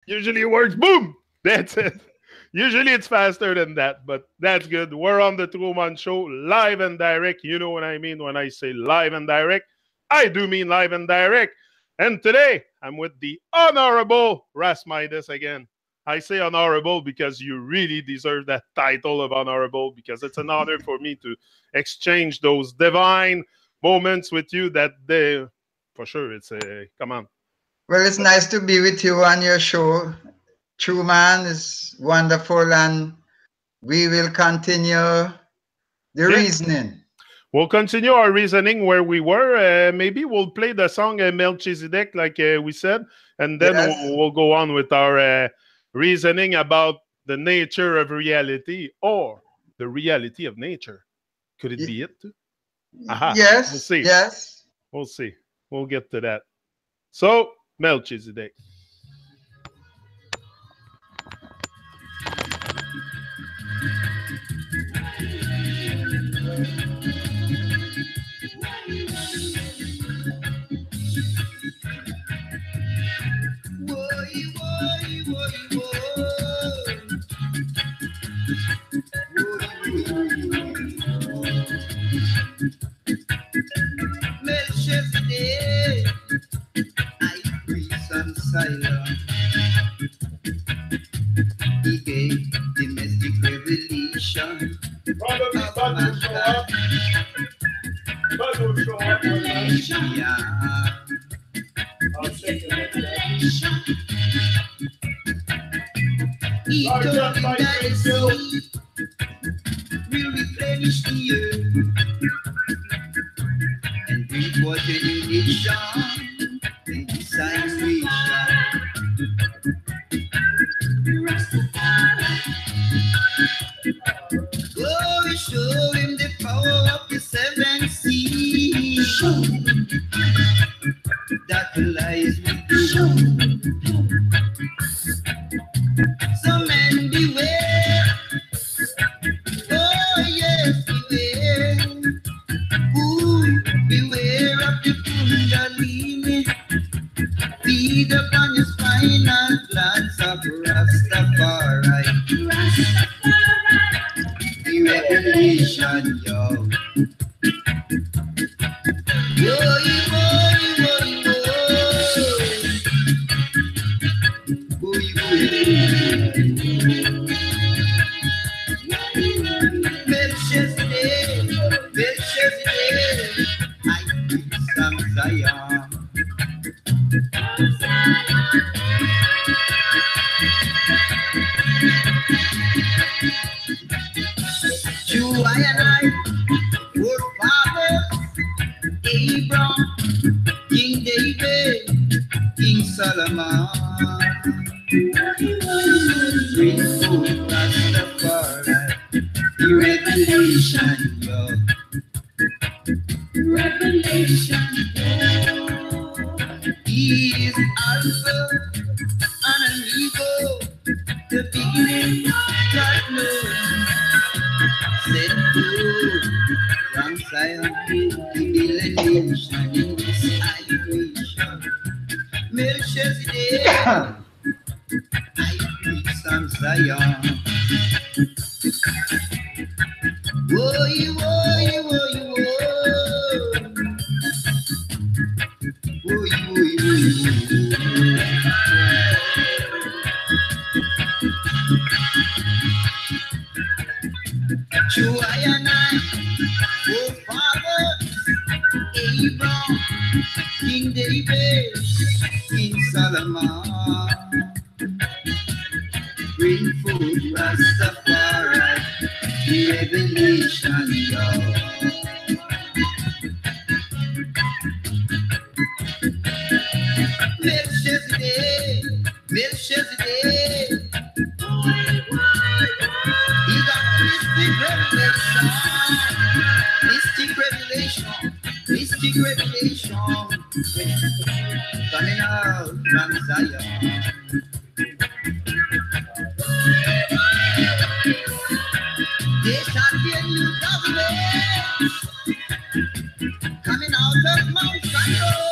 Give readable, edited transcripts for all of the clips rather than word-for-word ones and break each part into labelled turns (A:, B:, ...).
A: Usually it works. Boom. That's it. Usually it's faster than that, but that's good. We're on the TRU-MON show, live and direct. You know what I mean when I say live and direct. I do mean live and direct. And today I'm with the honorable RAS MIDAS again. I say honorable because you really deserve that title of honorable, because it's an honor for me to exchange those divine moments with you that they, for sure, it's a, come on.
B: Well, it's nice to be with you on your show. TRU-MON is wonderful, and we will continue the reasoning.
A: We'll continue our reasoning where we were. Maybe we'll play the song Melchizedek, like we said, and then we'll go on with our reasoning about the nature of reality, or the reality of nature. Could it be it? Aha.
B: Yes.
A: We'll see.
B: Yes.
A: We'll see. We'll get to that. So, Melchizedek.
C: Melchizedek, I breathe some silence. He gave domestic revelation. He told him that the sea will replenish the earth and bring forth a new nation and design creation. Oh, show him the power of the seven seas that lies within. So men beware. Oh yes, beware. Ooh, beware of the Kundalini. Feed upon your spinal glands of Rastafari. The revelation, yo. Yo, Melchizedek, I bring some Zion. You, I and I, forefathers, Abraham, King David, King Solomon. Bring forth Rastafari, the revelation, yo. Revelation, yo. He is Alpha and Omega, the beginning, God knows. Set forth from Zion, the millennium in this isolation. Melchizedek, I preach some Zion. Whoa, whoa, whoa, whoa. True, I and I, forefathers, Abraham, King David, King Solomon. Bring forth Rastafari, the revelation, yo. Melchizedek, Melchizedek. He got mystic revelation, mystic revelation, coming out from Zion. There shall be a new government coming out of Mount Zion.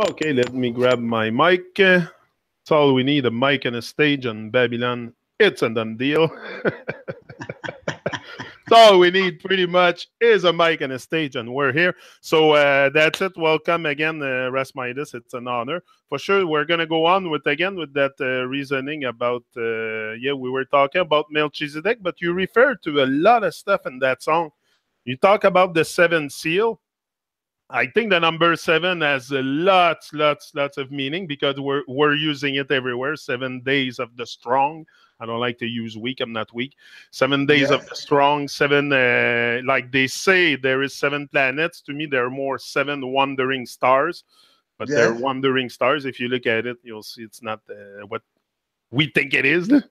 A: Okay, let me grab my mic. That's all we need, a mic and a stage on Babylon. It's a done deal. So all we need pretty much is a mic and a stage, and we're here. So that's it. Welcome again, RAS MIDAS. It's an honor. For sure, we're going to go on with that reasoning about, yeah, we were talking about Melchizedek, but you referred to a lot of stuff in that song. You talk about the seventh seal. I think the number 7 has lots of meaning because we're using it everywhere. 7 days of the strong. I don't like to use weak. I'm not weak. 7 days of the strong. 7, like they say, there is 7 planets. To me, there are more 7 wandering stars, but they're wandering stars. If you look at it, you'll see it's not what we think it is. But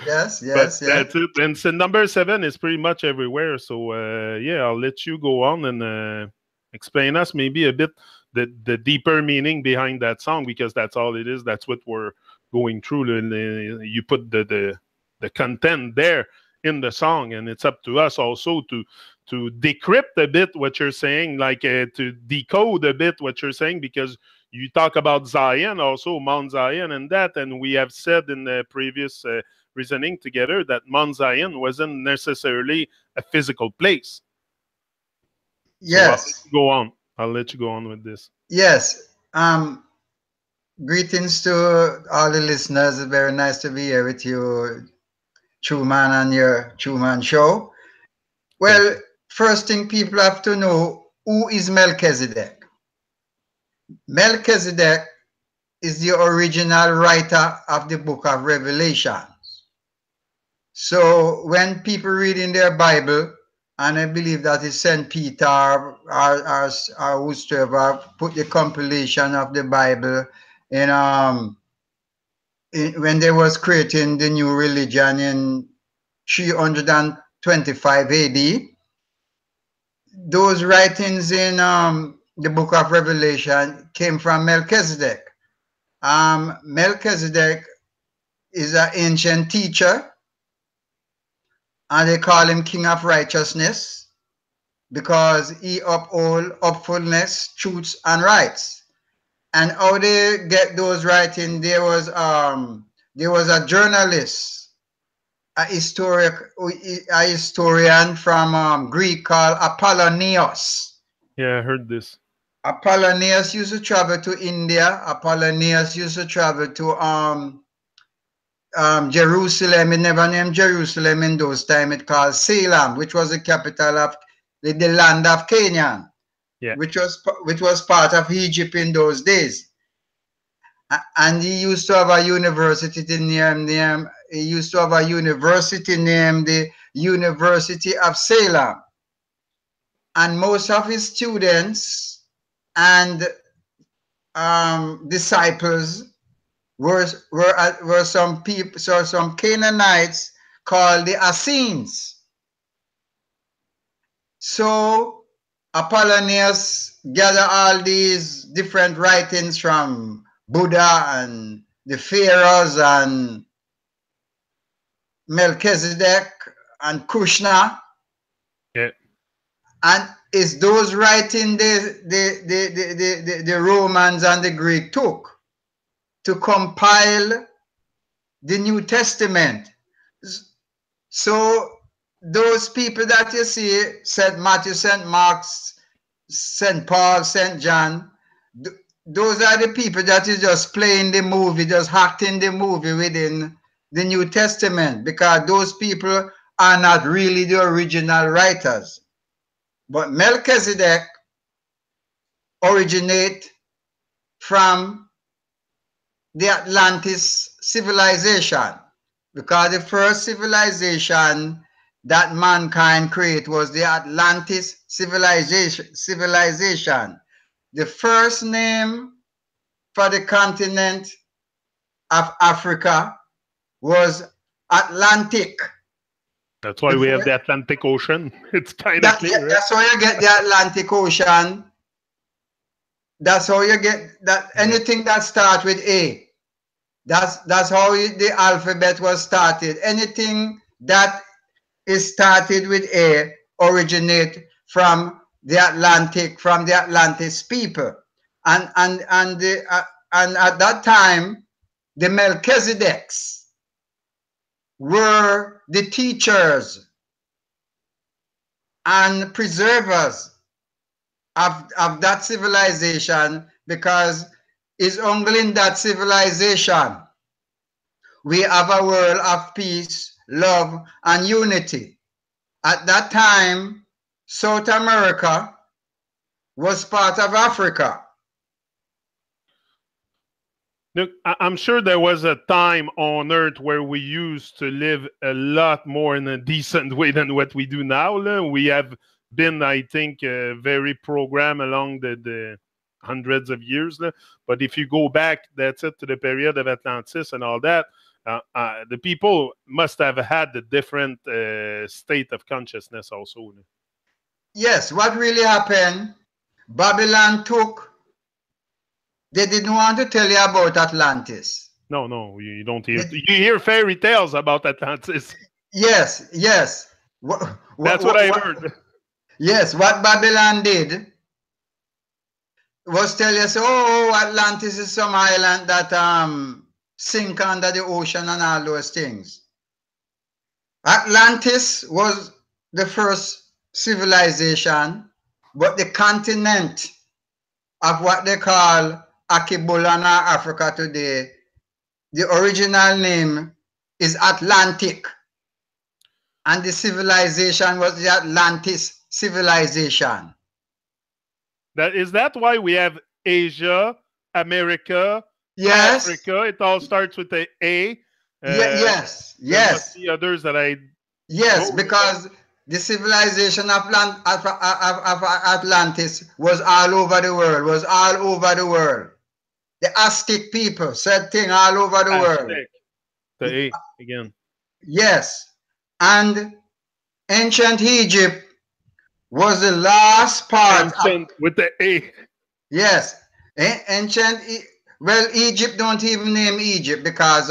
A: that's it. And so number 7 is pretty much everywhere. So yeah, I'll let you go on and explain us maybe a bit the deeper meaning behind that song, because that's all it is. That's what we're going through. You put the content there in the song, and it's up to us also to decrypt a bit what you're saying, like to decode a bit what you're saying, because you talk about Zion, also Mount Zion, and we have said in the previous reasoning together that Mount Zion wasn't necessarily a physical place.
B: Yes.
A: So I'll let you go on with this.
B: Yes. Greetings to all the listeners. It's very nice to be here with you, TRU-MON, on your TRU-MON show. Well, first thing people have to know, who is Melchizedek? Melchizedek is the original writer of the book of Revelations. So when people read in their Bible, and I believe that is St. Peter or whosoever put the compilation of the Bible when they was creating the new religion in 325 AD, those writings in the book of Revelation came from Melchizedek. Melchizedek is an ancient teacher, and they call him King of Righteousness because he uphold upfulness, truths, and rights. And how they get those writings, there was a journalist, a historian from Greek called Apollonius.
A: Yeah, I heard this.
B: Apollonius used to travel to India. Apollonius used to travel to Jerusalem. It never named Jerusalem in those times. It called Salem, which was the capital of the land of Canaan, which was part of Egypt in those days. And he used to have a university named the University of Salem. And most of his students and disciples were some people, some Canaanites called the Essenes. So Apollonius gathered all these different writings from Buddha and the pharaohs and Melchizedek and Krishna.
A: Yeah.
B: And it's those writings the Romans and the Greek took to compile the New Testament. So those people that you see, St. Matthew, St. Mark, St. Paul, St. John, those are the people that is just playing the movie, just acting the movie within the New Testament, because those people are not really the original writers. But Melchizedek originate from the Atlantis civilization, because the first civilization that mankind created was the Atlantis civilization. The first name for the continent of Africa was Atlantic.
A: That's why we have the Atlantic Ocean. It's kind of clear.
B: That's how you get the Atlantic Ocean. That's how you get that. Anything that starts with A. That's how the alphabet was started. Anything that is started with A originate from the Atlantic, from the Atlantis people. and at that time, the Melchizedeks were the teachers and preservers of that civilization, because it's only in that civilization we have a world of peace, love, and unity. At that time, South America was part of Africa.
A: Look, I'm sure there was a time on Earth where we used to live a lot more in a decent way than what we do now. We have been, I think, very programmed along the hundreds of years. But if you go back, that's it, to the period of Atlantis and all that, the people must have had a different state of consciousness also.
B: Yes, what really happened, Babylon took, they didn't want to tell you about Atlantis.
A: No, you don't hear. You hear fairy tales about Atlantis.
B: Yes.
A: That's what I heard.
B: Yes, what Babylon did was tell us, oh, Atlantis is some island that sink under the ocean and all those things. Atlantis was the first civilization, but the continent of what they call Akibulan, Africa today, the original name is Atlantic. And the civilization was the Atlantis civilization.
A: Is that why we have Asia, America,
B: yes,
A: Africa? It all starts with the A.
B: Yes.
A: The others that I.
B: Yes, because the civilization of Atlantis was all over the world. The Aztec people said thing all over the world.
A: The A again.
B: Yes, and ancient Egypt was the last part.
A: With the A.
B: Yes, ancient. Well, Egypt don't even name Egypt because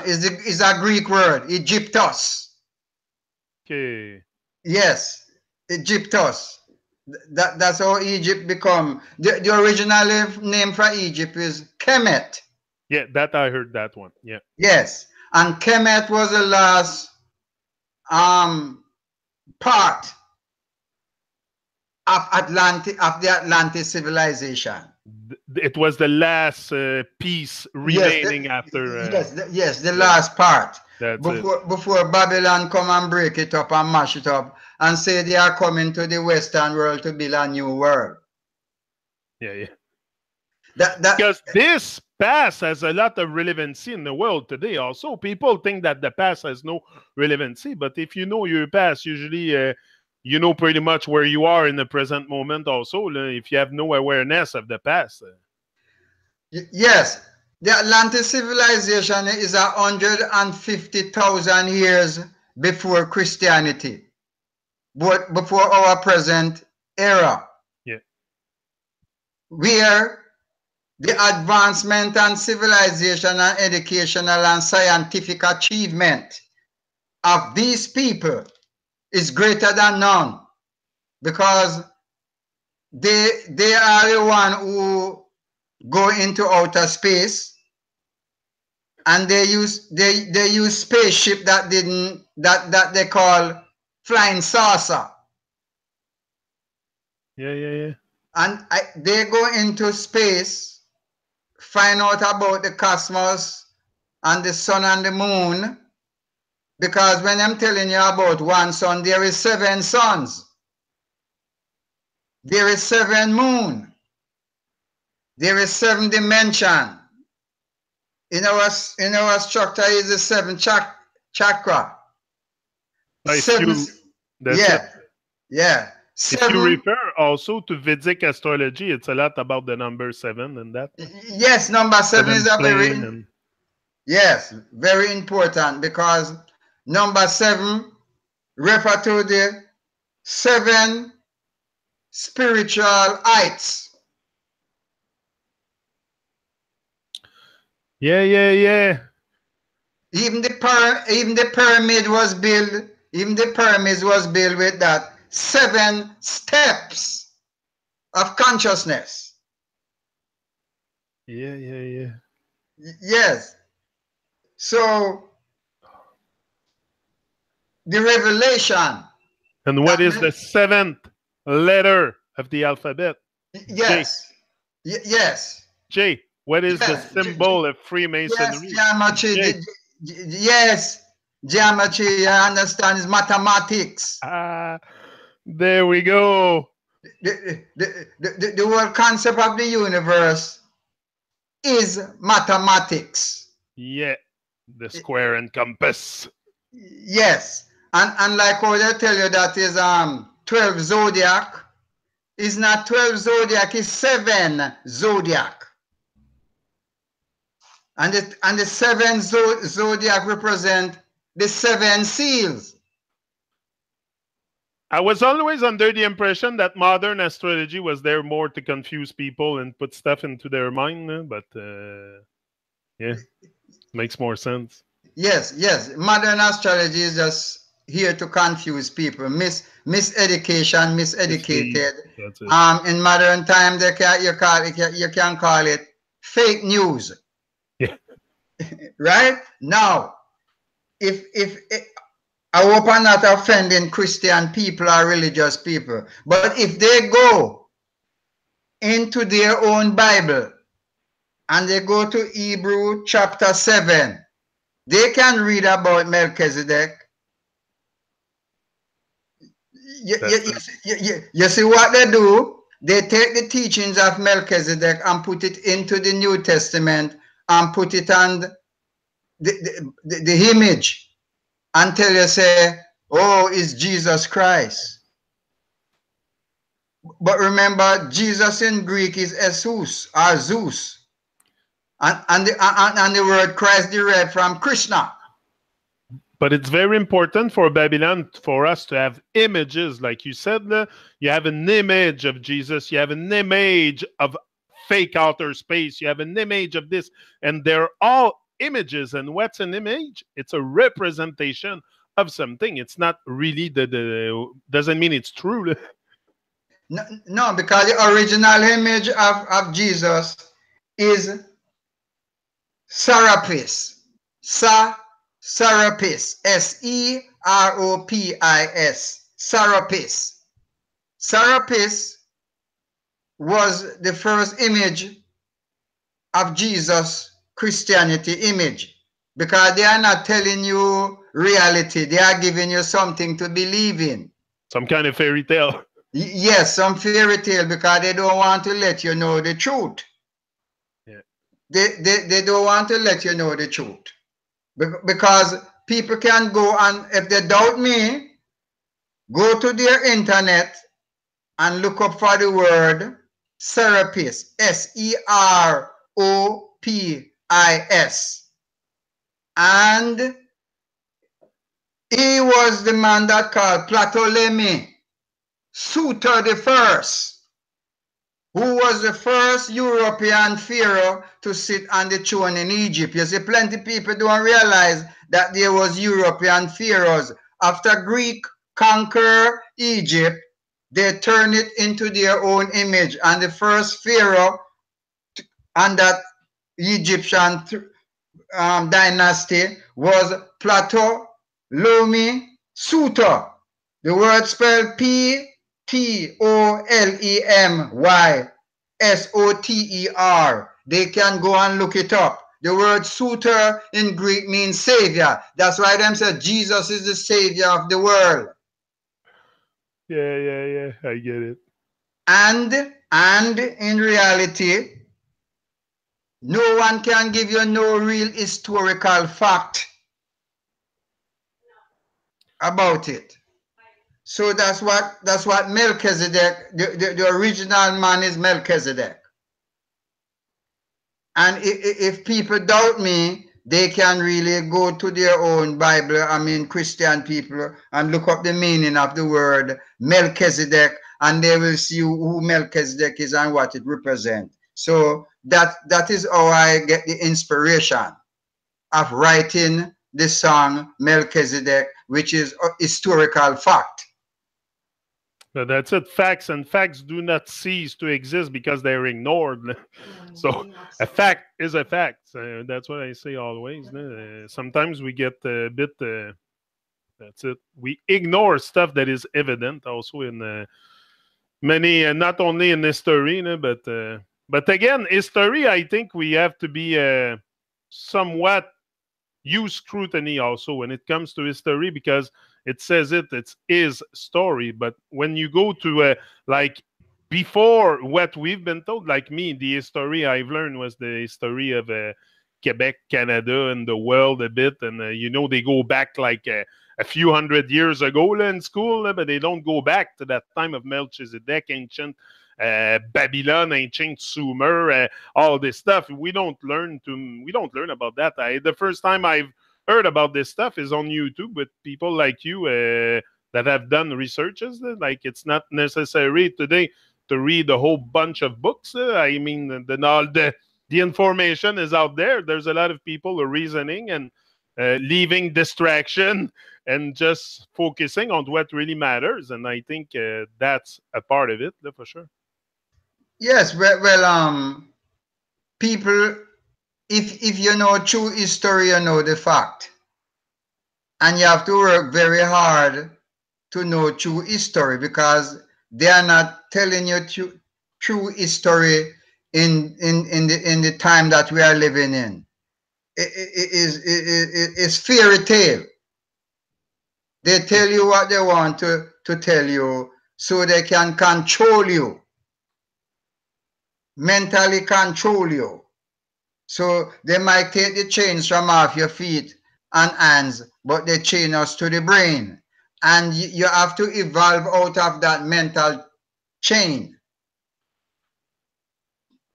B: is a Greek word, Egyptos.
A: Okay.
B: Yes, Egyptos. That's how Egypt become. The original name for Egypt is Kemet.
A: Yeah, that I heard that one. Yeah.
B: Yes, and Kemet was the last part of the Atlantis civilization.
A: It was the last piece remaining after.
B: Yes, the last part.
A: That's
B: before Babylon come and break it up and mash it up and say they are coming to the Western world to build a new world.
A: Yeah. Because this past has a lot of relevancy in the world today. Also, people think that the past has no relevancy, but if you know your past, usually you know pretty much where you are in the present moment. Also, if you have no awareness of the past.
B: Yes, the Atlantis civilization is 150,000 years before Christianity, but before our present era.
A: Yeah,
B: where the advancement and civilization and educational and scientific achievement of these people is greater than none, because they are the one who go into outer space, and they use spaceship that they call flying saucer.
A: Yeah.
B: And they go into space, find out about the cosmos and the sun and the moon, because when I'm telling you about one sun, there is 7 suns. There is 7 moon. There is 7 dimension. In our structure is the 7th chakra. Yeah.
A: If you refer also to Vedic astrology, it's a lot about the number 7 and that.
B: Yes, number 7 is a very important, because number 7 refer to the 7 spiritual heights.
A: Yeah.
B: Even the pyramid was built. Even the pyramids was built with that 7 steps. of consciousness.
A: Yeah.
B: Yes. So the revelation
A: And what is the
B: that,
A: seventh letter of the alphabet? J.
B: yes, yes,
A: J. What is the
B: yes,
A: symbol of
B: yes,
A: Freemasonry?
B: geometry,
A: J.
B: yes, geometry, I understand, is mathematics.
A: Ah, there we go.
B: The whole concept of the universe is mathematics.
A: Yeah, the square and compass.
B: Yes. And like how they tell you that is 12 zodiac, is not 12 zodiac, is 7 zodiac. And the 7 zodiac represent the 7 seals.
A: I was always under the impression that modern astrology was there more to confuse people and put stuff into their mind, but yeah, makes more sense.
B: Yes, yes. Modern astrology is just here to confuse people. Miseducation,
A: Mislead.
B: miseducated.
A: That's it.
B: In modern time, you can call it fake news.
A: Yeah.
B: Right? Now, if I hope I'm not offending Christian people or religious people, but if they go into their own Bible and they go to Hebrew chapter 7, they can read about Melchizedek. You see what they do? They take the teachings of Melchizedek and put it into the New Testament and put it on the image until you say, oh, it's Jesus Christ. But remember, Jesus in Greek is Jesus or Zeus. And the word Christ derived from Krishna.
A: But it's very important for Babylon for us to have images, like you said. You have an image of Jesus, you have an image of fake outer space, you have an image of this, and they're all images. And what's an image? It's a representation of something. It's not really the doesn't mean it's true.
B: No, because the original image of Jesus is Serapis. Serapis. Seropis. Serapis. Serapis was the first image of Jesus Christianity image, because they are not telling you reality, they are giving you something to believe in.
A: Some kind of fairy tale.
B: Yes, some fairy tale, because they don't want to let you know the truth.
A: Yeah.
B: They don't want to let you know the truth, because people can go, and if they doubt me, go to their internet and look up for the word Serapis, Seropis. And he was the man that called Ptolemy, Sutor the First, who was the first European pharaoh to sit on the throne in Egypt. You see, plenty of people don't realize that there was European pharaohs. After Greek conquer Egypt, they turn it into their own image. And the first pharaoh on that Egyptian dynasty was Ptolemy Sutor. The word spelled Ptolemy They can go and look it up. The word Sutor in Greek means savior. That's why them said Jesus is the savior of the world.
A: Yeah. I get it.
B: And in reality, no one can give you no real historical fact about it. So that's what Melchizedek, the original man is Melchizedek. And if people doubt me, they can really go to their own Bible, I mean Christian people, and look up the meaning of the word Melchizedek, and they will see who Melchizedek is and what it represents. So that is how I get the inspiration of writing the song Melchizedek, which is a historical fact.
A: But that's it. Facts and facts do not cease to exist because they're ignored. So a fact is a fact. That's what I say always. Sometimes we get a bit. That's it. We ignore stuff that is evident also in many, not only in history, but again, history. I think we have to be somewhat use scrutiny also when it comes to history because it says it's his story. But when you go to like before what we've been told, like me, the history I've learned was the history of Quebec, Canada, and the world a bit. And they go back like a few hundred years ago in school, but they don't go back to that time of Melchizedek, ancient Babylon, ancient Sumer, all this stuff. We don't learn about that. The first time I've heard about this stuff is on YouTube with people like you that have done researches. Like it's not necessary today to read a whole bunch of books. I mean, the information is out there. There's a lot of people who are reasoning and leaving distraction and just focusing on what really matters. And I think that's a part of it, for sure.
B: Yes, people, if you know true history, you know the fact. And you have to work very hard to know true history because they are not telling you true history in the time that we are living in. It's fairy tale. They tell you what they want to tell you so they can control you, mentally control you. So they might take the chains from off your feet and hands, but they chain us to the brain. And you have to evolve out of that mental chain.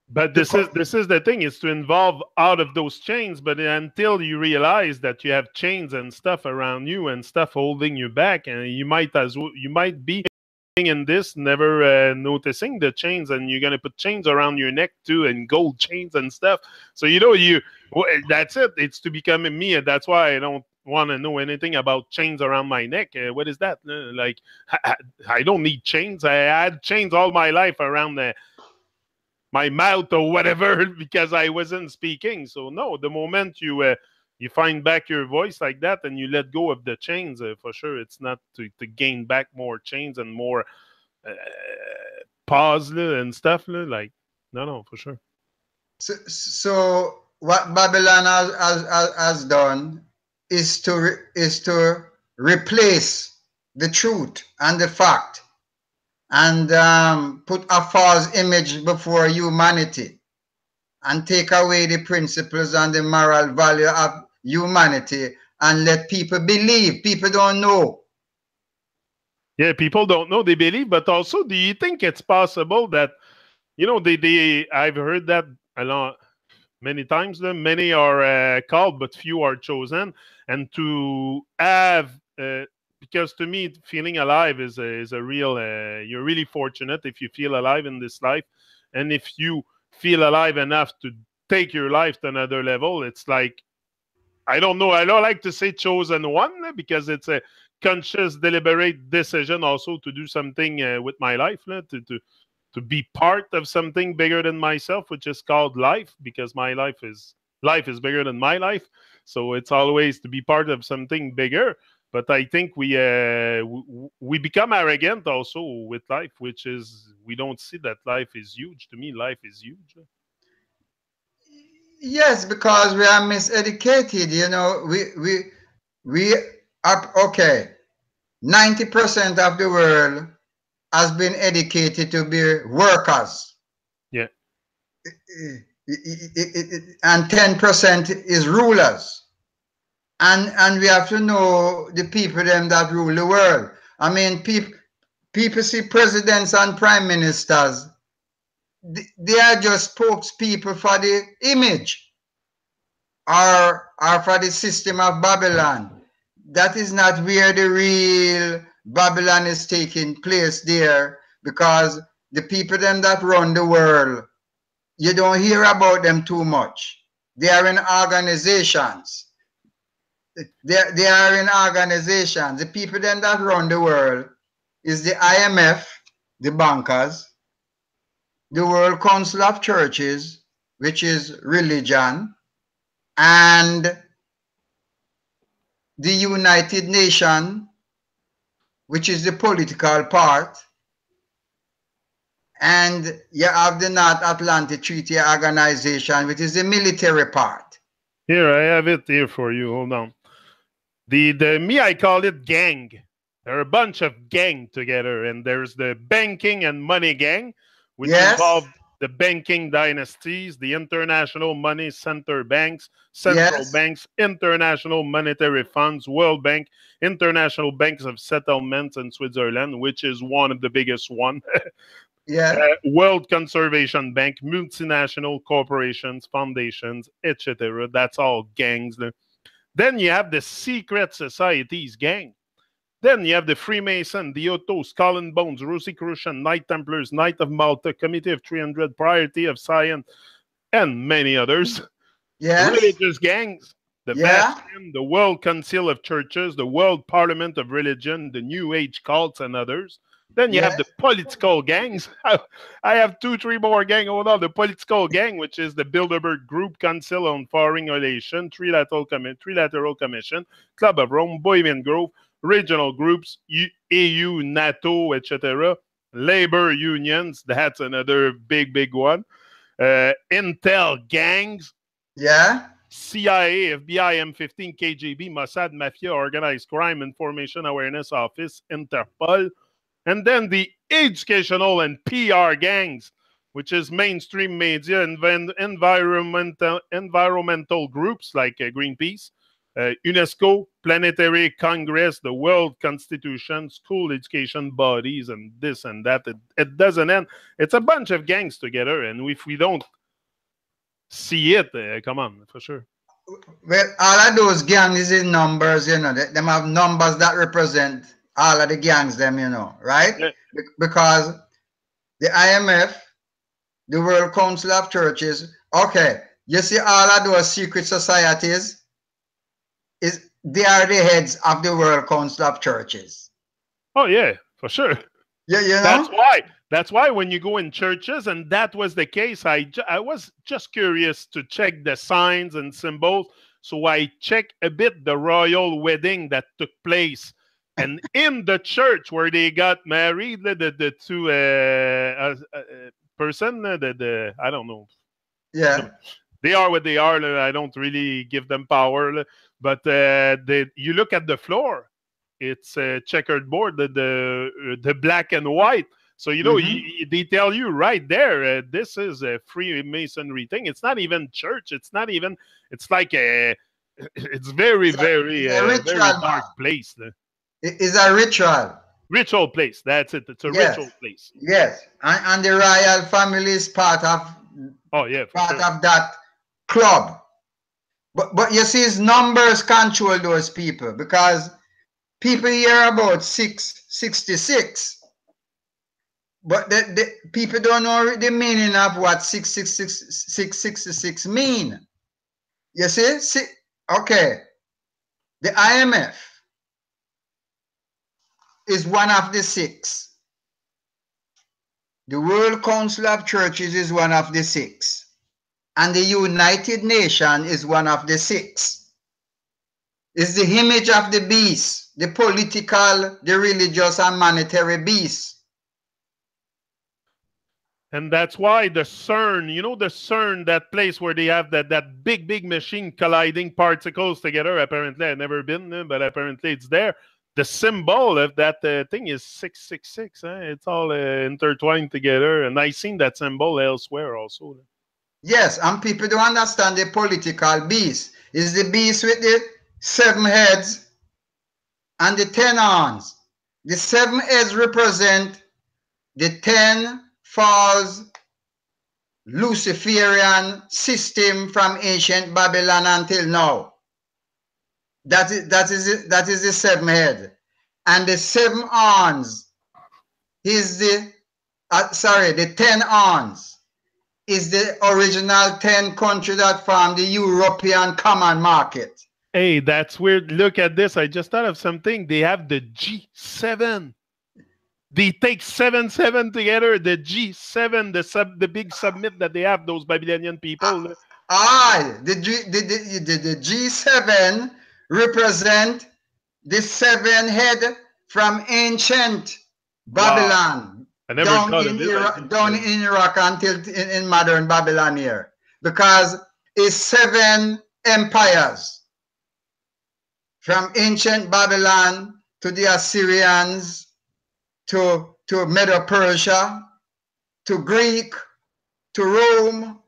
A: But this is the thing, is to involve out of those chains, but until you realize that you have chains and stuff around you and stuff holding you back, and you might be in this never noticing the chains, and you're gonna put chains around your neck too, and gold chains and stuff. So that's it. It's to become me, and that's why I don't want to know anything about chains around my neck. What is that? Like I don't need chains. I had chains all my life around my mouth or whatever because I wasn't speaking. So no, the moment you find back your voice like that and you let go of the chains, for sure, it's not to gain back more chains and more pause and stuff. Like no, for sure.
B: So what Babylon has done is to replace the truth and the fact, and put a false image before humanity and take away the principles and the moral value of humanity and let people believe. People don't know.
A: Yeah, people don't know. They believe. But also, do you think it's possible that, I've heard that a lot, many times. Many are called, but few are chosen. And to have because to me, feeling alive is a real. You're really fortunate if you feel alive in this life, and if you feel alive enough to take your life to another level, it's like, I don't know. I don't like to say chosen one because it's a conscious, deliberate decision also to do something with my life, to be part of something bigger than myself, which is called life, because my life is bigger than my life. So it's always to be part of something bigger. But I think we become arrogant also with life, which is we don't see that life is huge. To me, life is huge.
B: Yes, because we are miseducated. We are okay. 90% of the world has been educated to be workers.
A: Yeah.
B: And 10% is rulers. And we have to know the people them that rule the world. I mean, people see presidents and prime ministers. They are just spokespeople for the image or for the system of Babylon. That is not where the real Babylon is taking place there, because the people them that run the world, you don't hear about them too much. They are in organizations. They are in organizations. The people then that run the world, is the IMF, the bankers, the World Council of Churches, which is religion, and the United Nations, which is the political part, and you have the North Atlantic Treaty Organization, which is the military part.
A: Here, I have it here for you. Hold on. I call it gang. There are a bunch of gang together, and there's the banking and money gang, which involved the banking dynasties, the international money center banks, central banks, international monetary funds, World Bank, international banks of settlements in Switzerland, which is one of the biggest one. World Conservation Bank, multinational corporations, foundations, etc. That's all gangs. Then you have the secret societies gang. Then you have the Freemason, the Otto, Skull and Bones, Rosicrucian, Knight Templars, Knight of Malta, Committee of 300, Priority of Science, and many others. Religious gangs, the Vatican, the World Council of Churches, the World Parliament of Religion, the New Age cults, and others. Then you have the political gangs. I have 2-3 more gangs. Hold on. The political gang, which is the Bilderberg Group, Council on Foreign Relations, Trilateral Commission, Club of Rome, Bohemian Grove, regional groups, EU, NATO, etc. Labor unions. That's another big one. Intel gangs. CIA, FBI, M15, KGB, Mossad, Mafia, Organized Crime, Information Awareness Office, Interpol. And then the educational and PR gangs, which is mainstream media, environmental groups like Greenpeace, UNESCO, Planetary Congress, the World Constitution, school education bodies, and this and that. It doesn't end. It's a bunch of gangs together, and if we don't see it, come on, for sure.
B: Well, all of those gangs is numbers, you know. Them have numbers that represent all of the gangs, them, you know, right? Because the IMF, the World Council of Churches, okay, you see all of those secret societies, they are the heads of the World Council of Churches.
A: Oh, yeah, for sure.
B: Yeah, you know?
A: That's why when you go in churches, and that was the case, I was just curious to check the signs and symbols, so I checked a bit the royal wedding that took place. And in the church where they got married, the two person, I don't know.
B: Yeah.
A: They are what they are. I don't really give them power. But you look at the floor, it's a checkered board, the black and white. So, you know, they tell you right there, this is a Freemasonry thing. It's not even church. It's not even, it's like it's very dark place.
B: It's a ritual.
A: Ritual place. That's it. It's a ritual place.
B: Yes. And the royal family is part of of that club. But you see, his numbers control those people, because people hear about 666, but the people don't know the meaning of what 666 mean. You see? Okay. The IMF is one of the 6. The World Council of Churches is one of the 6. And the United Nations is one of the 6. It's the image of the beast, the political, the religious, and monetary beast.
A: And that's why the CERN, you know, the CERN, that place where they have that big machine colliding particles together. Apparently, I've never been, but apparently it's there. The symbol of that thing is 666. It's all intertwined together. And I've seen that symbol elsewhere also.
B: Yes, and people don't understand the political beast. It's the beast with the 7 heads and the 10 horns. The 7 heads represent the 10 false Luciferian system from ancient Babylon until now. That is the 7 head. And the 7 horns is the 10 horns is the original 10 country that formed the European Common Market.
A: Hey, that's weird. Look at this. I just thought of something. They have the G7. They take 7-7 together. The G7, the big submit that they have, those Babylonian people.
B: The G7 represent the seven head from ancient
A: Wow.
B: Babylon
A: I never thought of it like
B: down
A: this.
B: in Iraq until in modern Babylon here, because it's seven empires from ancient Babylon to the Assyrians to Medo-Persia to Greek to Rome.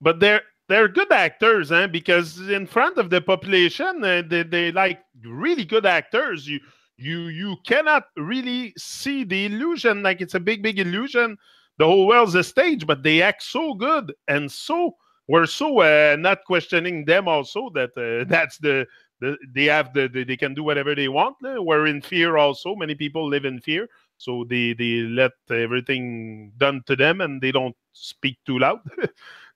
A: But they're good actors, huh? Because in front of the population, they like really good actors. You cannot really see the illusion, like it's a big illusion. The whole world's a stage, but they act so good, and so we're so not questioning them. Also, that that's they have they can do whatever they want. We're in fear. Also, many people live in fear, so they let everything done to them, and they don't speak too loud.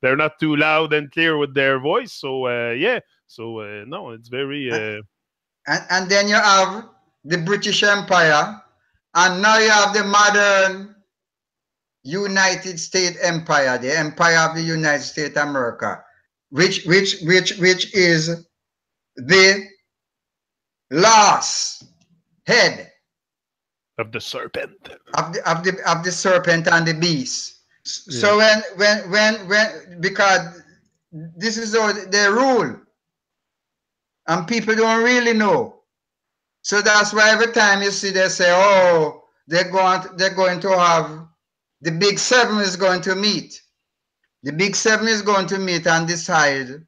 A: They're not too loud and clear with their voice. So yeah. So no, it's very.
B: And then you have the British Empire, and now you have the modern United States Empire, the Empire of the United States of America, which is the last head
A: Of the serpent.
B: of the serpent and the beast. So when because this is how they rule, and people don't really know. So that's why every time you see they say, oh, they're going to have the big seven is going to meet. The big seven is going to meet and decide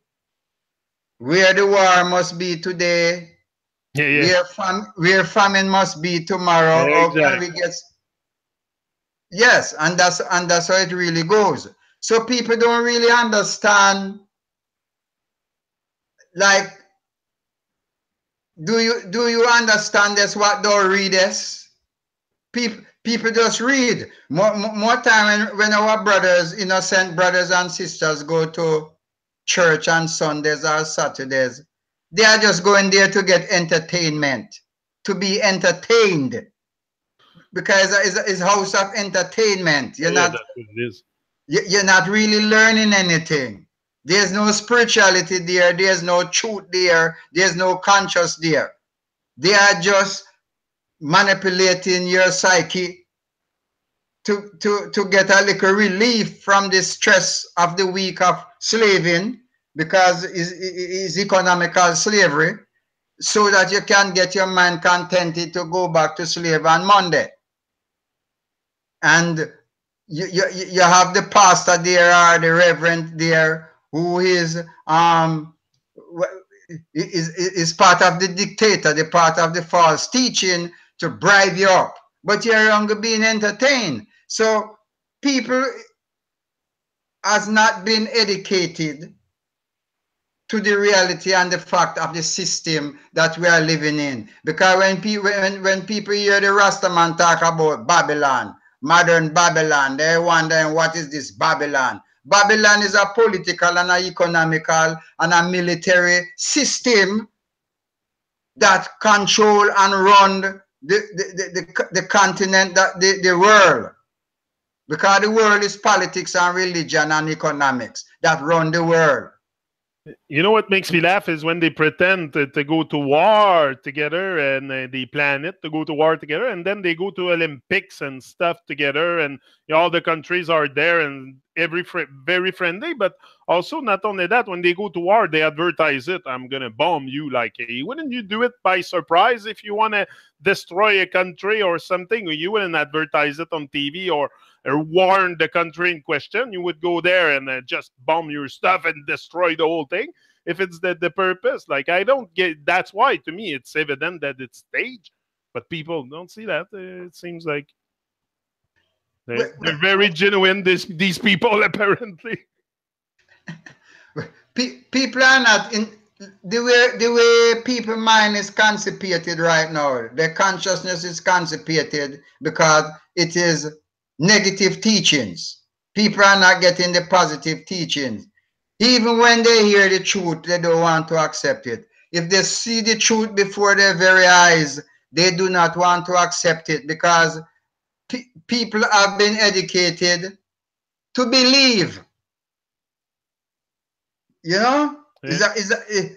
B: where the war must be today, where famine must be tomorrow, or can we get. Yes, and that's how it really goes. So people don't really understand. Like, do you understand this? What thou readest? People just read. More time when our brothers, innocent brothers and sisters, go to church on Sundays or Saturdays, they are just going there to get entertainment, to be entertained, because it's house of entertainment. You're not.
A: That's what it is.
B: You're not really learning anything. There's no spirituality there. There's no truth there. There's no conscience there. They are just manipulating your psyche to get a little relief from the stress of the week of slaving, because it's economical slavery, so that you can get your mind contented to go back to slave on Monday. And you have the pastor there or the reverend there who is part of the dictator, the part of the false teaching to bribe you up, but you're younger being entertained. So people has not been educated to the reality and the fact of the system that we are living in. Because when people hear the Rastaman talk about Babylon, modern Babylon, they're wondering, what is this Babylon? Babylon is a political and an economical and a military system that control and run the continent, the world. Because the world is politics and religion and economics that run the world.
A: You know what makes me laugh is when they pretend to go to war together, and they plan it to go to war together, and then they go to Olympics and stuff together, and all the countries are there and very friendly. But also, not only that, when they go to war, they advertise it. I'm gonna bomb you. Like, hey, wouldn't you do it by surprise if you want to destroy a country or something? You wouldn't advertise it on TV or warn the country in question. You would go there and just bomb your stuff and destroy the whole thing if it's the purpose. Like, I don't get. That's why, to me, it's evident that it's staged, but people don't see that. It seems like they're very genuine, these people, apparently.
B: People are not in the way people mind is constipated right now. Their consciousness is constipated because it is negative teachings. People are not getting the positive teachings. Even when they hear the truth, they don't want to accept it. If they see the truth before their very eyes, they do not want to accept it, because people have been educated to believe. You know,
A: Yeah.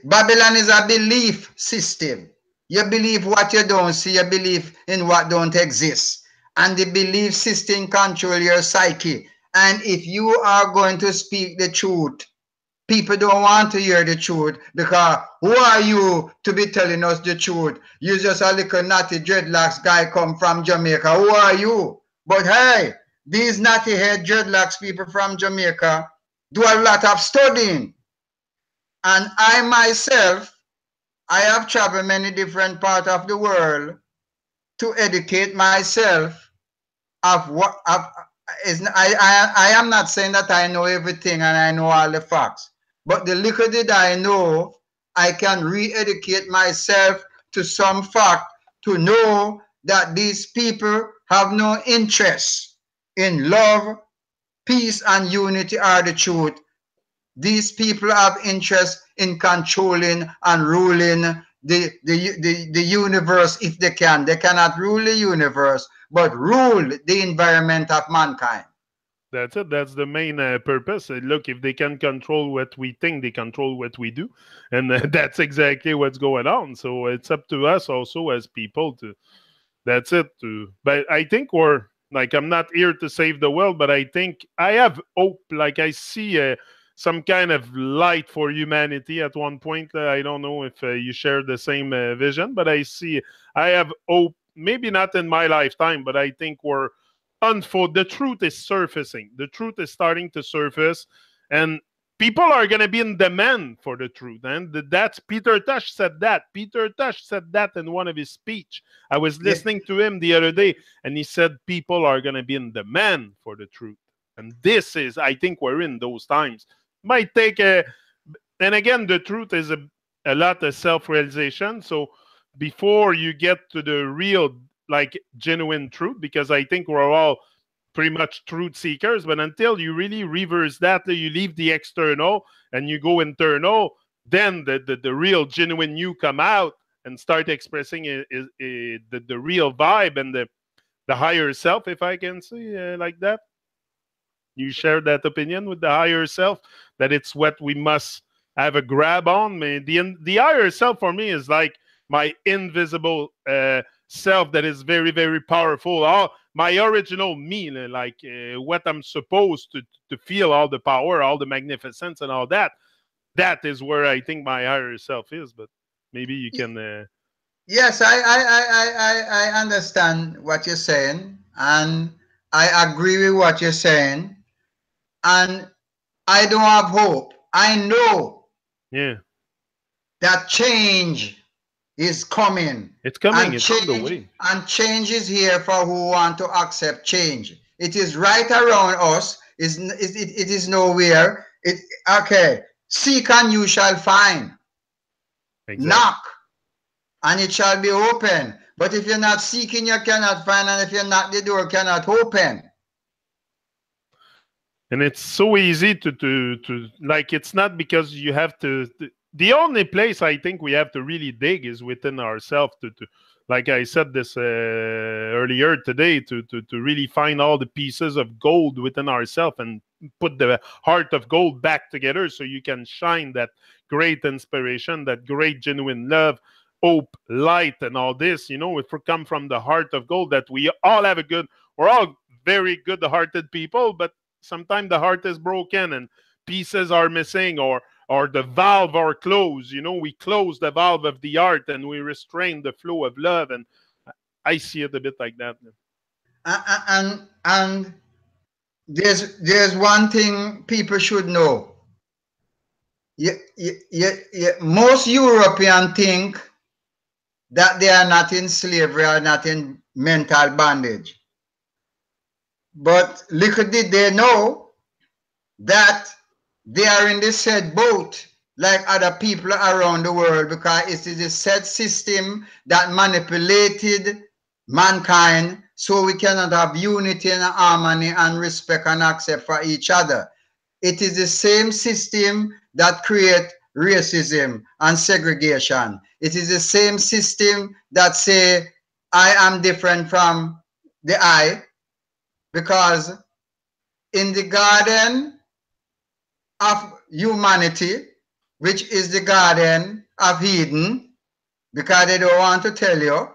B: Babylon is a belief system. You believe what you don't see, you believe in what don't exist. And the belief system control your psyche. And if you are going to speak the truth, people don't want to hear the truth because who are you to be telling us the truth? You just a little naughty dreadlocks guy come from Jamaica. Who are you? But hey, these naughty head dreadlocks people from Jamaica do a lot of studying. And I myself, I have traveled many different parts of the world to educate myself of what of, I am not saying that I know everything and I know all the facts, but the little that I know, I can re-educate myself to some fact to know that these people have no interest in love, peace, and unity are the truth. These people have interest in controlling and ruling the universe if they can. They cannot rule the universe, but rule the environment of mankind.
A: That's it. That's the main purpose. Look, if they can control what we think, they control what we do, and that's exactly what's going on. So it's up to us also as people to. That's it. To, but I think we're like I'm not here to save the world, but I think I have hope. Like I see some kind of light for humanity at one point. I don't know if you share the same vision, but I have hope. Maybe not in my lifetime, but I think we're unfold. The truth is surfacing. The truth is starting to surface, and people are going to be in demand for the truth. And that's Peter Tosh said that. Peter Tosh said that in one of his speech. I was listening to him the other day, and he said people are going to be in demand for the truth. And this is, I think, we're in those times. Might take a, and again, the truth is a lot of self-realization. So before you get to the real like genuine truth, because I think we're all pretty much truth seekers, but until you really reverse that, you leave the external and you go internal, then the real genuine you come out and start expressing the real vibe and the higher self, if I can say like that. You share that opinion with the higher self that it's what we must have a grab on. The higher self for me is like my invisible self that is very, very powerful. All my original me, like what I'm supposed to feel, all the power, all the magnificence, and all that. That is where I think my higher self is. But maybe you can.
B: Yes, I understand what you're saying, and I agree with what you're saying, and I don't have hope. I know
A: Yeah,
B: that change is coming.
A: it's coming.
B: And
A: It's on the way.
B: change is here for who want to accept change. It is right around us. It is nowhere. Okay. Seek and you shall find.
A: Exactly.
B: Knock and it shall be open. But if you're not seeking, you cannot find, and if you knock, the door cannot open.
A: And it's so easy to like. It's not because you have to. The only place I think we have to really dig is within ourselves to like I said this earlier today to really find all the pieces of gold within ourselves and put the heart of gold back together so you can shine that great inspiration, that great genuine love, hope, light, and all this. You know, if we come from the heart of gold, that we all have we're all very good-hearted people, but sometimes the heart is broken and pieces are missing, or the valve are closed. You know, we close the valve of the heart and we restrain the flow of love. And I see it a bit like that.
B: And there's one thing people should know. Most Europeans think that they are not in slavery or not in mental bondage. But little did they know that they are in the said boat like other people around the world, because it is the said system that manipulated mankind so we cannot have unity and harmony and respect and accept for each other. It is the same system that create racism and segregation. It is the same system that say I am different from the I, because in the garden of humanity, which is the garden of Eden, because they don't want to tell you,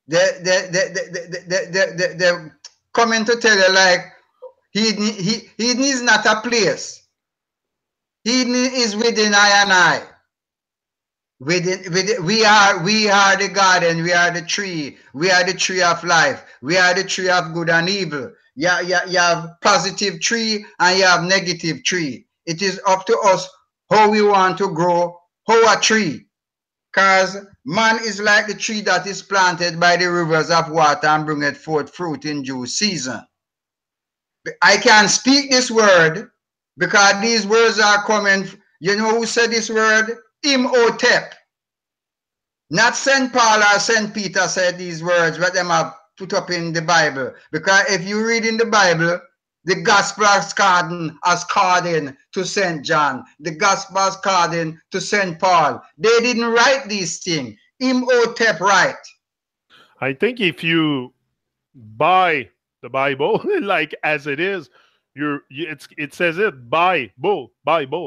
B: they're coming to tell you like Eden is not a place. Eden is within I and I. We are the garden, we are the tree, we are the tree of life, we are the tree of good and evil. You have positive tree and you have negative tree. It is up to us how we want to grow our tree. Because man is like the tree that is planted by the rivers of water and bringeth forth fruit in due season. I can speak this word because these words are coming. You know who said this word? Imhotep. Not St. Paul or St. Peter said these words, but them are put up in the Bible. Because if you read in the Bible, the gospel is according to St. John. The gospel is according to St. Paul. They didn't write these things. Imhotep write.
A: I think if you buy the Bible like as it is, it says it buy bull.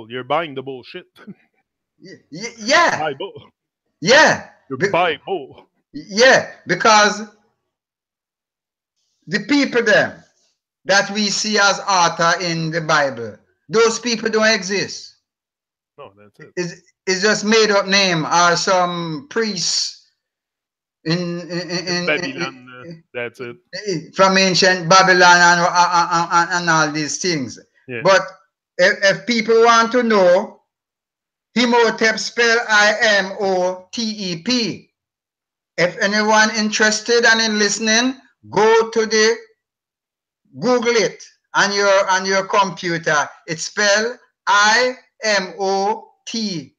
A: You're buying the bullshit.
B: Yeah.
A: Bible.
B: Yeah.
A: You're buying bull.
B: Yeah, because the people there that we see as author in the Bible, those people don't exist.
A: No, that's it.
B: It's just made up name or some priests in
A: Babylon. That's it.
B: from ancient Babylon and all these things.
A: Yeah.
B: But if people want to know, Imhotep spell Imotep. If anyone interested and in listening, go to the Google it on your computer. It's spelled Imotep.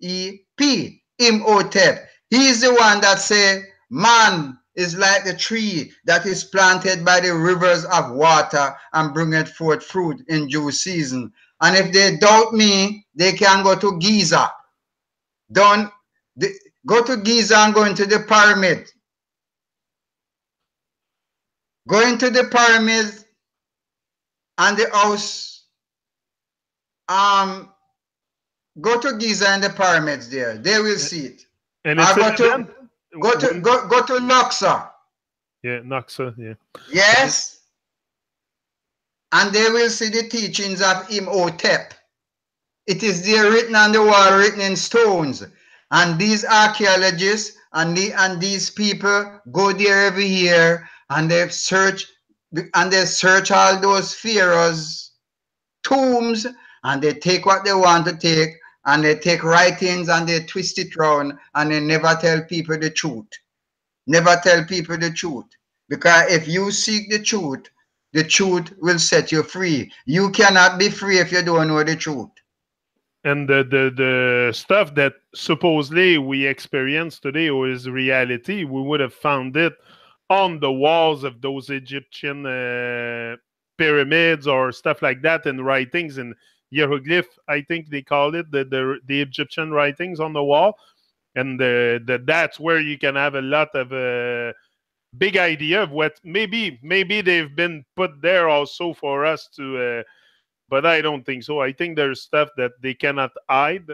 B: Imhotep. He's the one that say man is like the tree that is planted by the rivers of water and bringeth forth fruit in due season. And if they doubt me, they can go to Giza. Go to Giza and go into the pyramid. Go into the pyramids and the house. Go to Giza and the pyramids there. They will see it.
A: And it's
B: go to Luxor.
A: Yeah, Luxor, yeah.
B: Yes. And they will see the teachings of Imhotep. It is there written on the wall, written in stones. And these archaeologists and these people go there every year and they search all those pharaohs' tombs and they take what they want to take and they take writings and they twist it around and they never tell people the truth. Never tell people the truth. Because if you seek the truth will set you free. You cannot be free if you don't know the truth.
A: And the stuff that supposedly we experience today or is reality, we would have found it on the walls of those Egyptian pyramids or stuff like that in writings and hieroglyph, I think they call it, the Egyptian writings on the wall. And that's where you can have a lot of big idea of what maybe they've been put there also for us to but I don't think so. I think there's stuff that they cannot hide.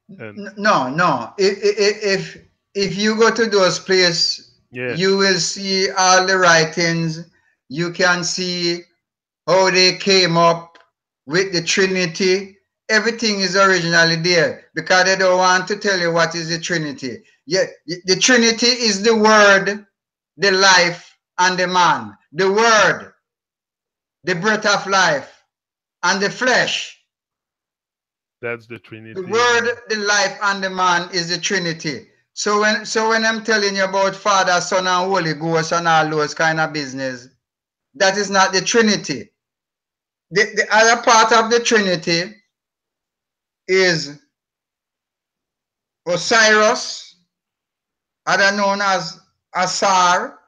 B: No. If you go to those places,
A: yeah,
B: you will see all the writings. You can see how they came up with the Trinity. Everything is originally there because they don't want to tell you what is the Trinity. Yeah, the Trinity is the Word, the life, and the man. The Word, the breath of life, and the flesh.
A: That's the Trinity.
B: The Word, the life, and the man is the Trinity. So when I'm telling you about Father, Son, and Holy Ghost and all those kind of business, that is not the Trinity. The other part of the Trinity is Osiris, other known as Asar.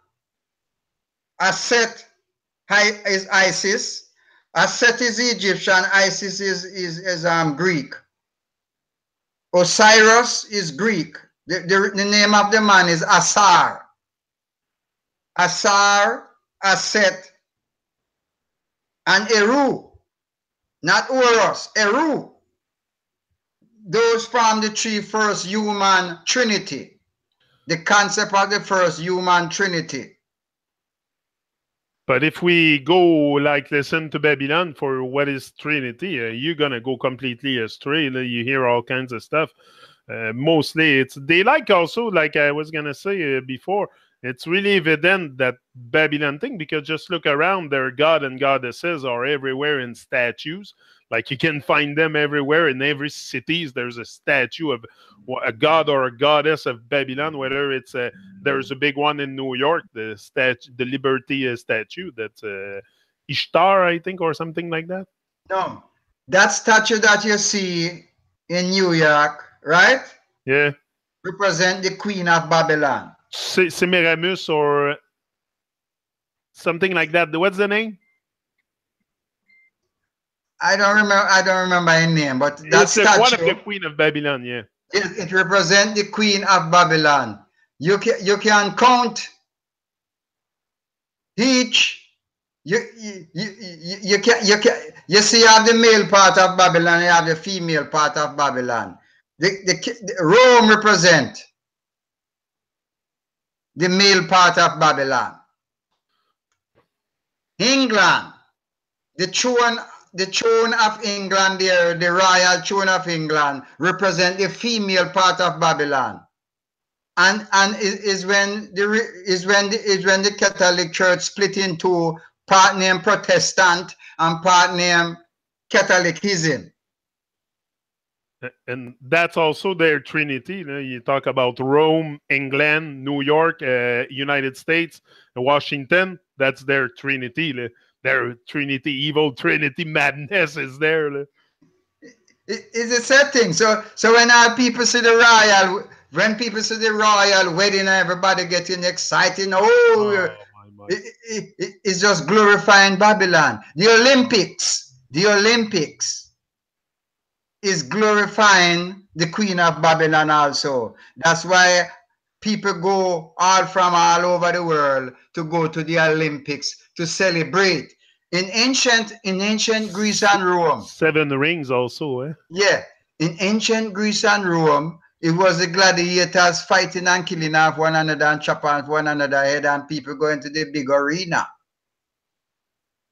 B: Aset is Isis. Aset is Egyptian. Isis is Greek. Osiris is Greek. The name of the man is Asar. Asar, Aset, and Eru. Not Oros, Eru. Those form the three first human trinity. The concept of the first human trinity.
A: But if we go like listen to Babylon for what is Trinity, you're gonna go completely astray. You hear all kinds of stuff. Mostly, it's they like also like I was gonna say before. It's really evident that Babylon thing because just look around, their god and goddesses are everywhere in statues. Like you can find them everywhere in every cities. There's a statue of a god or a goddess of Babylon. Whether it's there's a big one in New York, the Liberty statue. That's Ishtar, I think, or something like that.
B: No, that statue that you see in New York, right?
A: Yeah,
B: Represent the Queen of Babylon.
A: Semiramis or something like that. What's the name?
B: I don't remember her name, but that
A: It's
B: statue,
A: one of the Queen of Babylon. Yeah.
B: it represents the Queen of Babylon. You can count each. You see you have the male part of Babylon, you have the female part of Babylon. The Rome represent the male part of Babylon. England, the throne of England there, the royal throne of England represent the female part of Babylon. And is when the Catholic Church split into part named Protestant and part named Catholicism.
A: And that's also their Trinity. You talk about Rome, England, New York, United States, Washington. That's their Trinity. Their Trinity, evil Trinity madness is there.
B: It's a setting. So when our people see the royal, when people see the royal wedding, everybody getting excited. It's just glorifying Babylon. The Olympics is glorifying the Queen of Babylon also. That's why people go from all over the world to go to the Olympics to celebrate. In ancient Greece and Rome.
A: 7 rings also, eh?
B: Yeah. In ancient Greece and Rome, it was the gladiators fighting and killing off one another and chopping off one another head, and people going to the big arena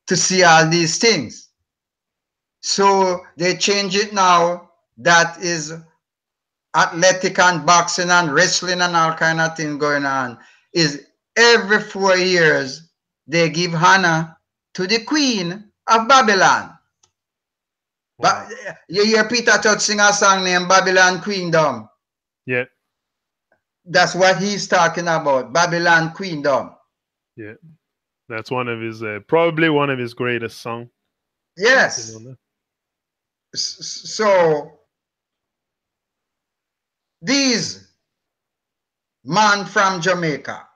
B: to see all these things. So they change it now. That is athletic and boxing and wrestling and all kind of things going on. Is every 4 years they give honor to the Queen of Babylon. Wow. But you hear Peter Todd sing a song named Babylon Queendom.
A: Yeah.
B: That's what he's talking about, Babylon Queendom.
A: Yeah. That's one of his, probably one of his greatest songs.
B: Yes. So, these man from Jamaica,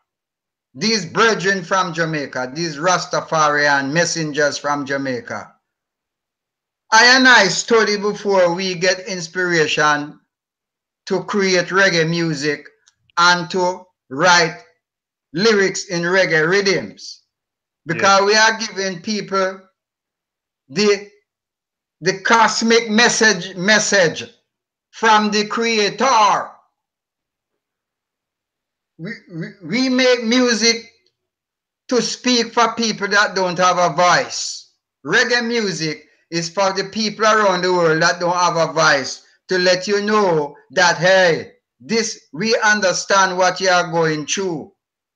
B: these brethren from Jamaica, these Rastafarian messengers from Jamaica, I study before we get inspiration to create reggae music and to write lyrics in reggae rhythms. Because we are giving people the cosmic message from the Creator. We make music to speak for people that don't have a voice. Reggae music is for the people around the world that don't have a voice, to let you know that, hey, we understand what you are going through.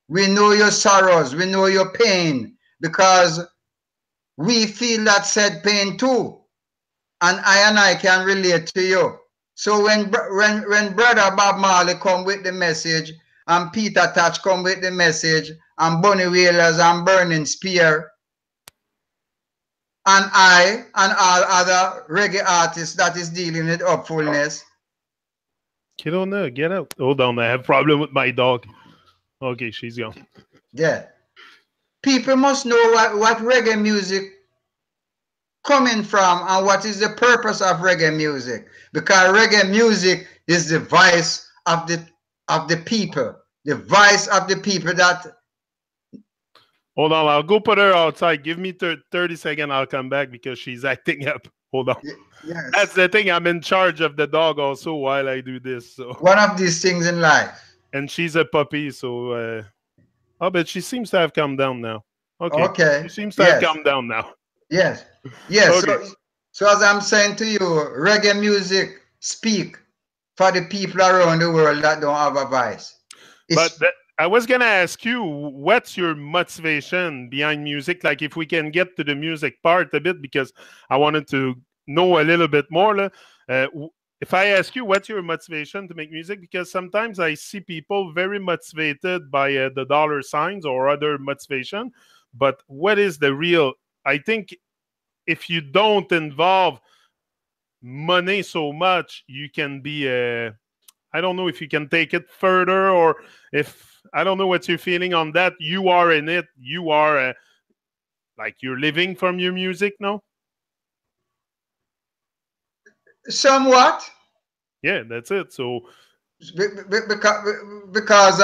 B: We know your sorrows, we know your pain, because we feel that said pain too. And I can relate to you. So when Brother Bob Marley come with the message, and Peter Touch come with the message, and Bunny Whalers and Burning Spear, and I and all other reggae artists that is dealing with upfulness.
A: Get on there, get out. Hold on, I have a problem with my dog. Okay, she's gone.
B: Yeah. People must know what reggae music coming from and what is the purpose of reggae music. Because reggae music is the voice of the people. The voice of the people that
A: Hold on, I'll go put her outside. Give me 30 seconds. I'll come back because she's acting up. Hold on. That's
B: Yes.
A: the thing. I'm in charge of the dog also while I do this. So,
B: One of these things in life.
A: and she's a puppy. So, oh, but she seems to have calmed down now. Okay, she
B: Okay.
A: seems to have
B: Yes.
A: calmed down now.
B: Yes. Yes.
A: Okay,
B: So as I'm saying to you, reggae music speak for the people around the world that don't have a voice.
A: but
B: It's
A: I was gonna ask you, what's your motivation behind music? Like, if we can get to the music part a bit, because I wanted to know a little bit more. If I ask you, what's your motivation to make music? Because sometimes I see people very motivated by the dollar signs or other motivation, but what is the real? I think if you don't involve money so much, you can be I don't know if you can take it further, or if I don't know what you're feeling on that. You are in it. You are like you're living from your music now.
B: somewhat
A: Yeah, that's it. So
B: because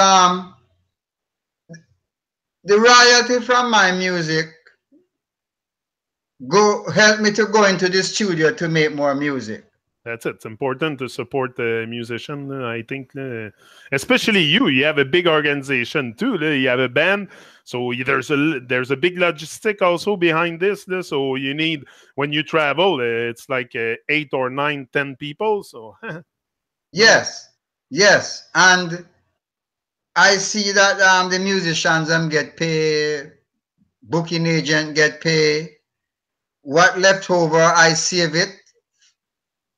B: the royalty from my music go help me to go into the studio to make more music.
A: that's it. It's important to support the musician. I think, especially you. You have a big organization too. You have a band, so there's a big logistic also behind this. So you need, when you travel, it's like 8 or 9, 10 people. So no,
B: Yes, yes, and I see that the musicians get paid, booking agent get paid. What left over, I save it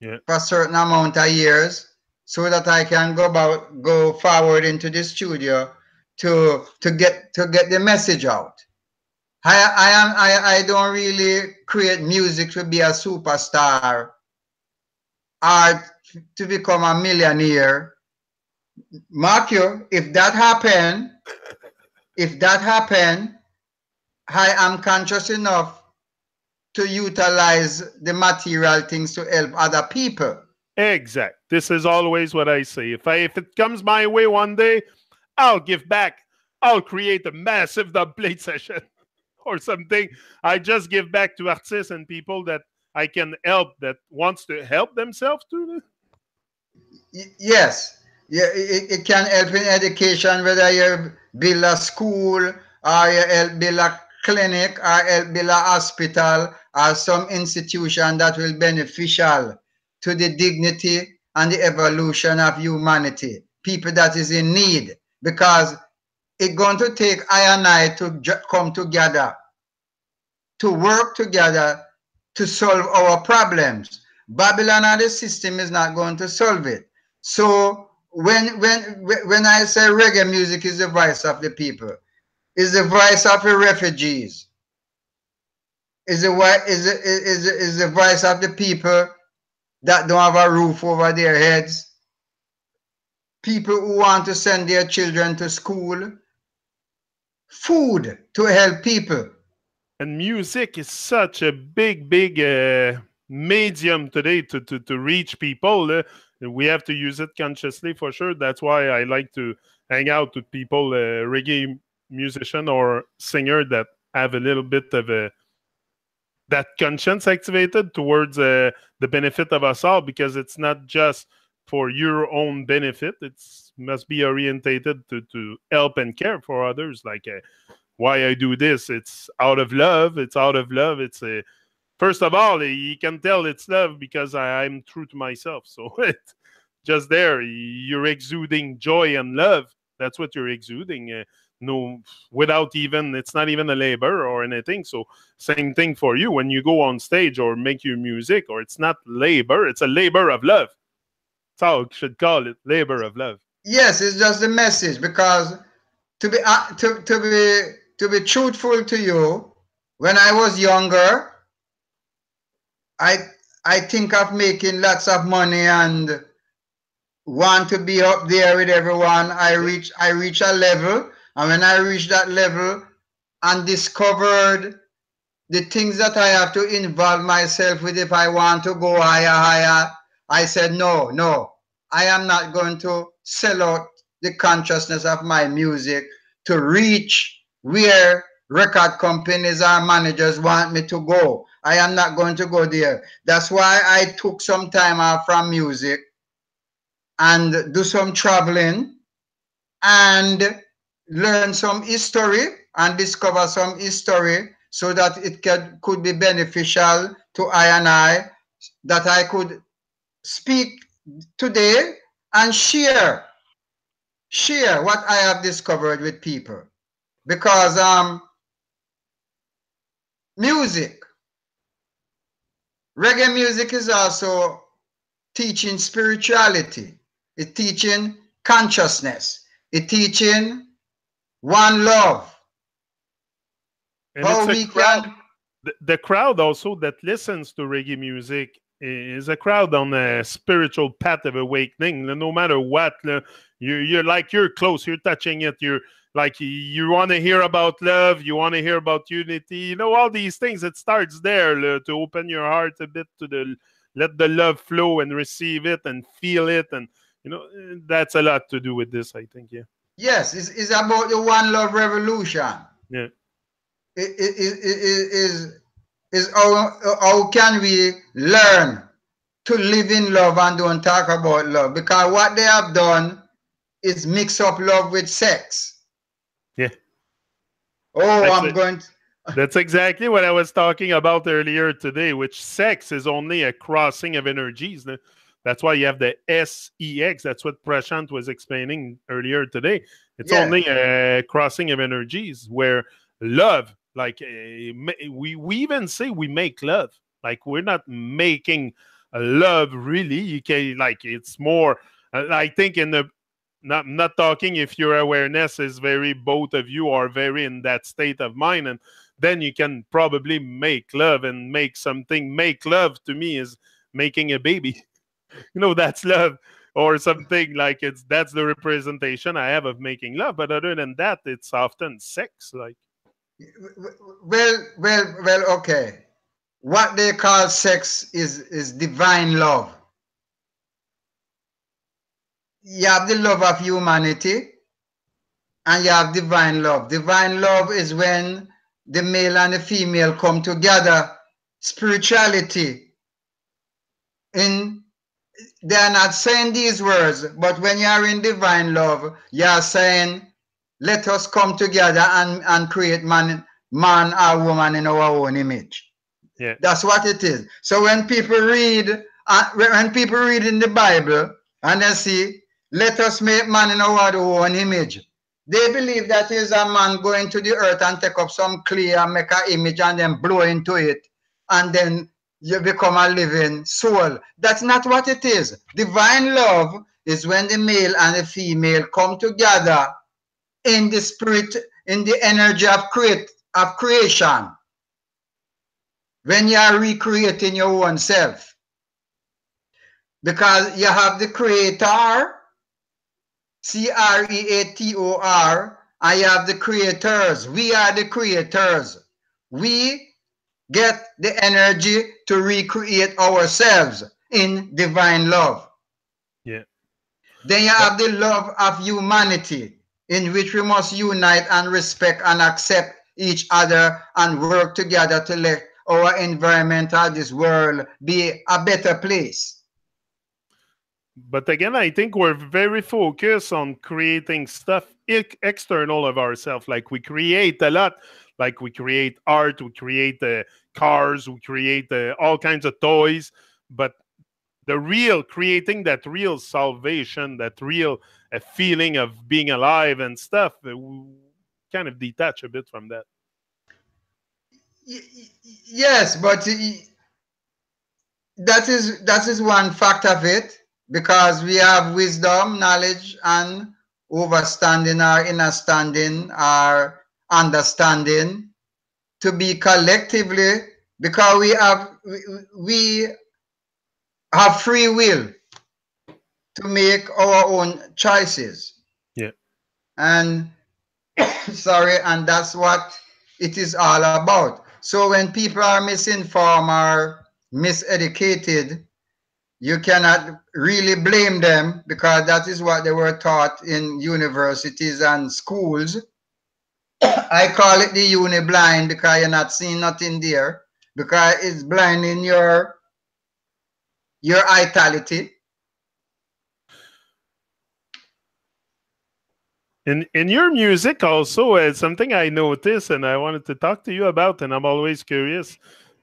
A: yeah,
B: for a certain amount of years so that I can go forward into the studio to get the message out. I don't really create music to be a superstar or to become a millionaire. Mark you, if that happen, I am conscious enough to utilize the material things to help other people.
A: exact. This is always what I say. If it comes my way one day, I'll give back. I'll create a massive dub plate session or something. I just give back to artists and people that I can help, that wants to help themselves too.
B: Yes, yeah, it can help in education, whether you build a school or you help build a clinic or help build a hospital or some institution that will beneficial to the dignity and the evolution of humanity, people that is in need, because it's going to take I and I to come together, to work together to solve our problems. Babylon and the system is not going to solve it. So when I say reggae music is the voice of the people, is the voice of the refugees, is the voice of the people that don't have a roof over their heads, people who want to send their children to school, food to help people.
A: And music is such a big medium today to reach people. We have to use it consciously for sure. That's why I like to hang out with people, reggae musician or singer that have a little bit of that conscience activated towards the benefit of us all, because it's not just for your own benefit. It's must be orientated to help and care for others. Like why I do this, it's out of love. It's out of love. It's a first of all, you can tell it's love because I'm true to myself. So it just there, you're exuding joy and love. That's what you're exuding. No, without even, it's not even a labor or anything. So same thing for you when you go on stage or make your music, or it's not labor, it's a labor of love. That's how I should call it, labor of love.
B: Yes, it's just the message, because to be truthful to you, when I was younger, I I think of making lots of money and want to be up there with everyone. I reach a level, and when I reached that level and discovered the things that I have to involve myself with if I want to go higher, I said, no, no, I am not going to sell out the consciousness of my music to reach where record companies or managers want me to go. I am not going to go there. That's why I took some time off from music and do some traveling and learn some history and discover some history so that it could be beneficial to I and I, that I could speak today and share what I have discovered with people. Because music, reggae music is also teaching spirituality. It's teaching consciousness. It's teaching one love.
A: And
B: How
A: it's a
B: we
A: crowd.
B: can,
A: The crowd also that listens to reggae music is a crowd on a spiritual path of awakening. No matter what, you're like, you're close, you're touching it, you're like, you want to hear about love, you want to hear about unity, you know, all these things. It starts there, to open your heart a bit to the, let the love flow and receive it and feel it, and you know, that's a lot to do with this, I think. Yeah.
B: yes, it's about the one love revolution.
A: Yeah.
B: Is how can we learn to live in love and don't talk about love? Because what they have done is mix up love with sex.
A: Yeah.
B: Oh,
A: That's
B: I'm
A: it.
B: going to,
A: That's exactly what I was talking about earlier today, which sex is only a crossing of energies. That's why you have the sex. That's what Prashant was explaining earlier today. It's
B: yeah.
A: only a crossing of energies, where love, like, we even say we make love. Like, we're not making a love, really. You can, like, it's more, I think, in the, not talking if your awareness is very, both of you are very in that state of mind, and then you can probably make love and make something. Make love to me is making a baby. You know, that's love, or something like, it's, that's the representation I have of making love. But other than that, it's often sex. Like,
B: Well, okay. What they call sex is divine love. You have the love of humanity and you have divine love. Divine love is when the male and the female come together. Spirituality. They are not saying these words, but when you are in divine love, you are saying, let us come together and create man or woman in our own image.
A: yeah.
B: That's what it is. So when people read in the Bible and they see, let us make man in our own image, they believe that is a man going to the earth and take up some clay and make an image and then blow into it, and then you become a living soul. That's not what it is. Divine love is when the male and the female come together in the spirit, in the energy of creation. When you are recreating your own self. Because you have the creator, creator, and you have the creators. We are the creators. We get the energy to recreate ourselves in divine love.
A: Yeah.
B: Then you have the love of humanity, in which we must unite and respect and accept each other and work together to let our environment or this world be a better place.
A: But again, I think we're very focused on creating stuff external of ourselves. Like, we create a lot. Like, we create art, we create cars, we create all kinds of toys. But the real, creating that real salvation, that real feeling of being alive and stuff, we kind of detach a bit from that.
B: Yes, but that is one fact of it, because we have wisdom, knowledge, and overstanding or understanding or understanding to be collectively, because we have free will to make our own choices.
A: Yeah.
B: And sorry, and that's what it is all about. So when people are misinformed or miseducated, you cannot really blame them, because that is what they were taught in universities and schools. I call it the uni-blind because you're not seeing nothing there. Because it's blinding your vitality.
A: In your music also, something I noticed and I wanted to talk to you about, and I'm always curious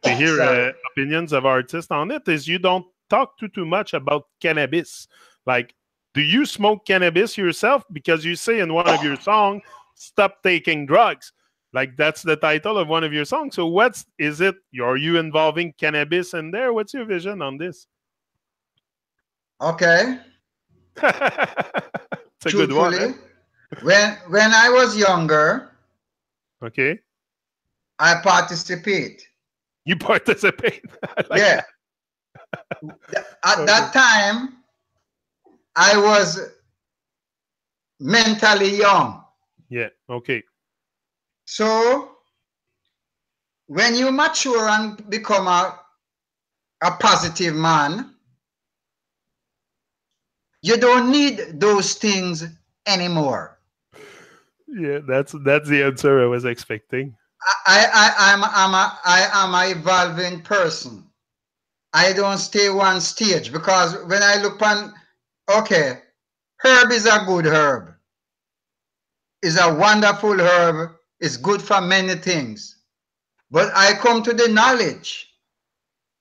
A: to hear
B: Sorry.
A: opinions of artists on it, is you don't talk too much about cannabis. Like, do you smoke cannabis yourself? Because you say in one of your songs, "Stop taking drugs." Like that's the title of one of your songs. So what's is it? Are you involving cannabis in there? What's your vision on this?
B: Okay.
A: It's a good one,
B: Truthfully,
A: right?
B: when I was younger,
A: Okay.
B: I participate.
A: You participate. I like
B: Yeah.
A: that.
B: At
A: Okay.
B: that time, I was mentally young.
A: Yeah. Okay.
B: So when you mature and become a positive man, you don't need those things anymore.
A: Yeah, that's the answer I was expecting.
B: I am an evolving person. I don't stay one stage because when I look on, okay, herb is a good herb. It's a wonderful herb. It's good for many things. But I come to the knowledge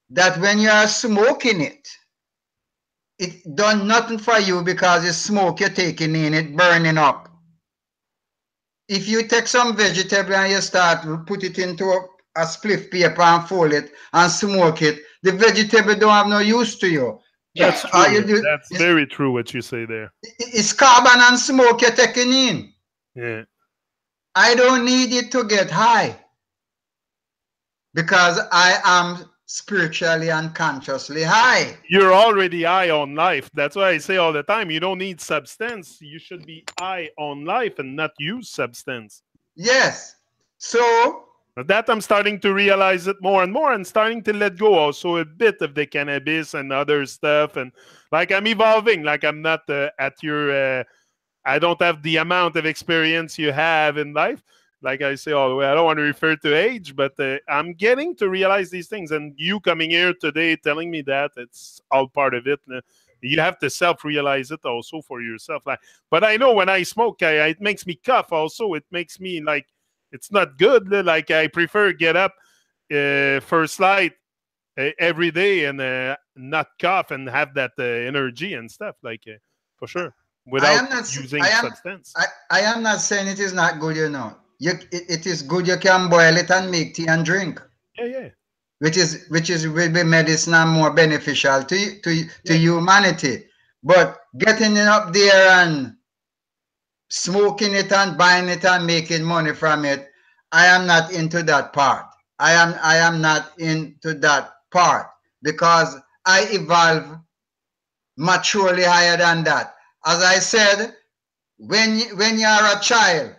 B: that when you are smoking it, it done nothing for you because the smoke you're taking in it burning up. If you take some vegetable and you start put it into a spliff paper and fold it and smoke it, the vegetable don't have no use to you.
A: That's
B: All
A: true.
B: you do
A: That's
B: is
A: very true what you say there.
B: it's carbon and smoke you're taking in.
A: Yeah.
B: I don't need it to get high because I am spiritually and consciously high.
A: You're already high on life. That's why I say all the time, you don't need substance. You should be high on life and not use substance.
B: Yes. So
A: That I'm starting to realize it more and more and starting to let go also a bit of the cannabis and other stuff. And like I'm evolving, like I'm not at your, I don't have the amount of experience you have in life. Like I say all the way, I don't want to refer to age, but I'm getting to realize these things. And you coming here today telling me that it's all part of it. You have to self-realize it also for yourself. Like, but I know when I smoke, it makes me cough. Also, it makes me like it's not good. Like I prefer get up first light every day and not cough and have that energy and stuff. Like for sure,
B: I
A: without
B: am not
A: using substance.
B: I am not saying it is not good, you know. It is good you can boil it and make tea and drink,
A: Yeah, yeah,
B: which will be medicine and more beneficial to
A: yeah.
B: humanity. But getting it up there and smoking it and buying it and making money from it, I am not into that part. I am not into that part because I evolve maturely higher than that. As I said, when you are a child,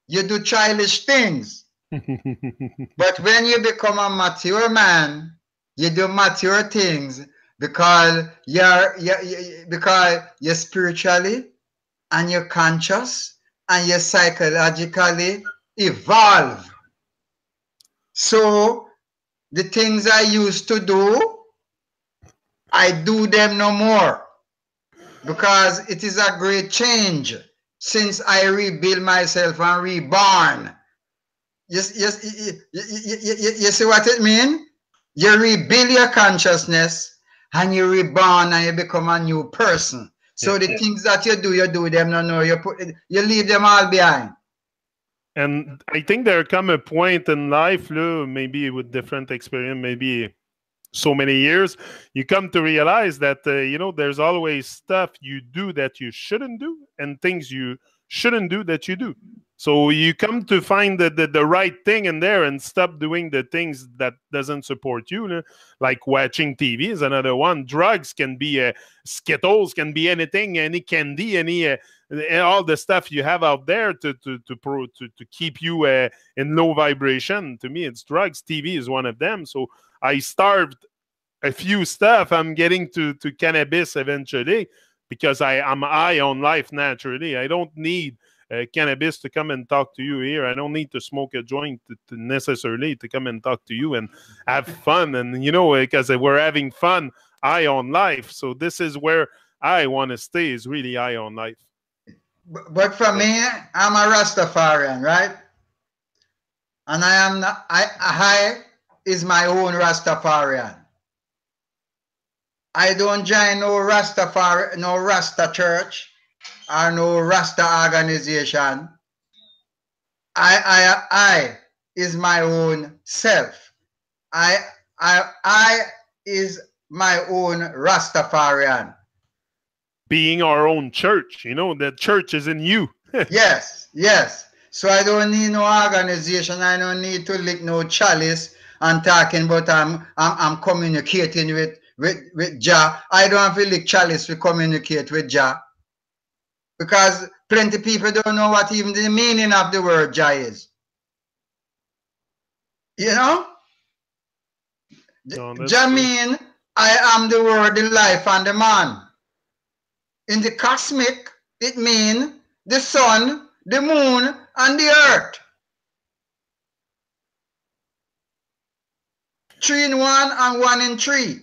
B: you do childish things. But when you become a mature man, you do mature things because you're spiritually and you're conscious and you psychologically evolve. So the things I used to do, I do them no more because it is a great change since I rebuild myself and reborn. You see what it means? You rebuild your consciousness and you reborn and you become a new person.
A: Yeah.
B: So the things that you do them no, you leave them all behind.
A: And I think there come a point in life, maybe with different experience, maybe so many years, you come to realize that there's always stuff you do that you shouldn't do, and things you shouldn't do that you do. So you come to find the right thing in there and stop doing the things that doesn't support you. Like watching TV is another one. Drugs can be Skittles, can be anything, any candy, any all the stuff you have out there to keep you in low vibration. To me, it's drugs. TV is one of them. So I starved a few stuff. I'm getting to cannabis eventually because I'm high on life naturally. I don't need cannabis to come and talk to you here. I don't need to smoke a joint to necessarily to come and talk to you and have fun. And, you know, because we're having fun, high on life. So this is where I want to stay, is really high on life.
B: But for me, I'm a Rastafarian, right? And I am not, I is my own Rastafarian. I don't join no Rastafari, no Rasta church or no Rasta organization. I is my own self. I is my own Rastafarian.
A: Being our own church, you know, the church is in you.
B: Yes, yes. So I don't need no organization. I don't need to lick no chalice and talking about I'm communicating with Jah. I don't have to lick chalice to communicate with Jah. Because plenty people don't know what even the meaning of the word Jah is. You know?
A: No,
B: Jah mean I am the word, the life, and the man. In the cosmic, it means the sun, the moon, and the earth. 3 in 1 and 1 in 3.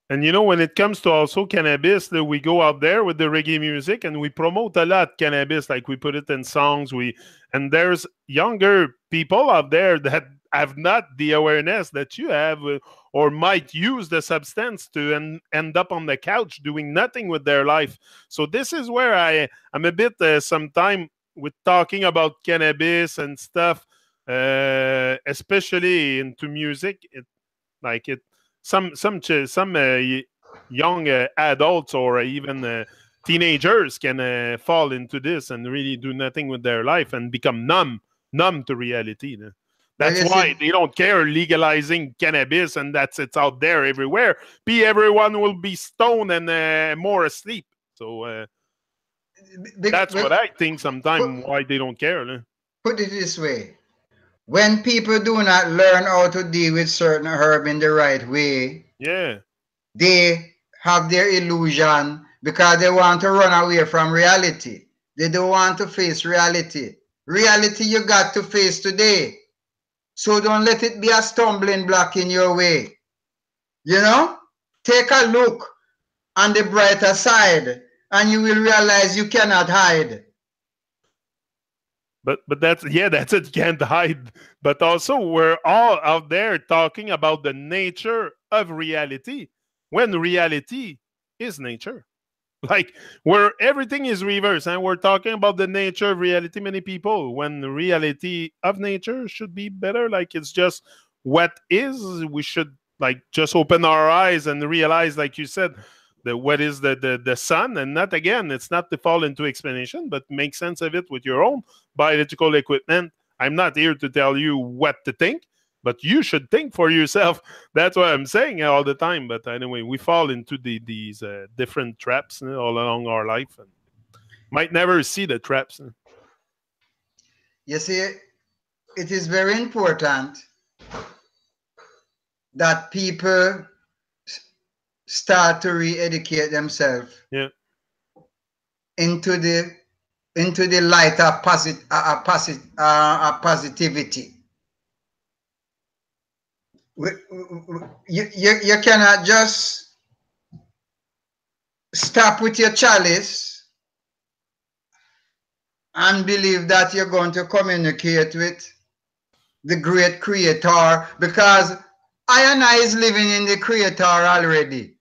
A: And you know, when it comes to also cannabis, we go out there with the reggae music and we promote a lot cannabis, like we put it in songs. And there's younger people out there that have not the awareness that you have, or might use the substance to end up on the couch doing nothing with their life. So this is where I'm a bit sometime with talking about cannabis and stuff, especially into music. Some young adults or even teenagers can fall into this and really do nothing with their life and become numb to reality. That's why they don't care legalizing cannabis, and it's out there everywhere. Everyone will be stoned and more asleep. So that's what I think sometimes why they don't care.
B: Put it this way. When people do not learn how to deal with certain herb in the right way, they have their illusion because they want to run away from reality. They don't want to face reality. Reality you got to face today. So don't let it be a stumbling block in your way. You know? Take a look on the brighter side and you will realize you cannot hide.
A: But that's it. You can't hide. But also, we're all out there talking about the nature of reality, when reality is nature. Like, where everything is reverse, and we're talking about the nature of reality. Many people, when the reality of nature should be better, like it's just what is. We should just open our eyes and realize, like you said, what is the sun, and not, again, it's not to fall into explanation, but make sense of it with your own biological equipment. I'm not here to tell you what to think, but you should think for yourself. That's what I'm saying all the time. But anyway, we fall into these different traps all along our life, and might never see the traps.
B: You see, it is very important that people start to re-educate themselves into the light of positivity. You cannot just stop with your chalice and believe that you're going to communicate with the great creator, because I and I is living in the creator already.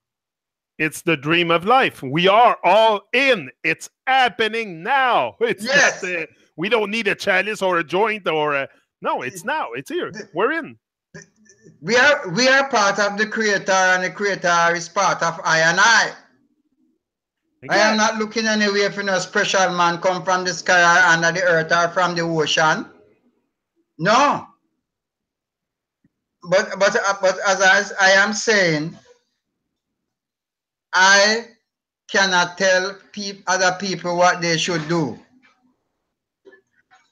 A: It's the dream of life. We are all in. It's happening now. It's not, we don't need a chalice or a joint or no, it's now. It's here. We're in.
B: We are part of the creator, and the creator is part of I and I. Again, I am not looking anywhere for no special man come from the sky or under the earth or from the ocean. No. But as I am saying, I cannot tell other people what they should do.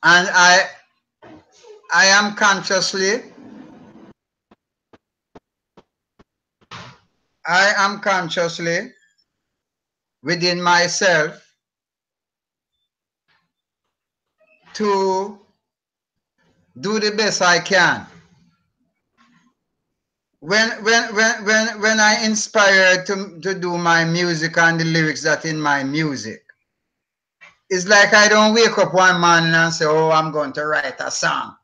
B: And I am consciously within myself to do the best I can. When I inspired to do my music and the lyrics that in my music, it's like I don't wake up one morning and say, "Oh, I'm going to write a song."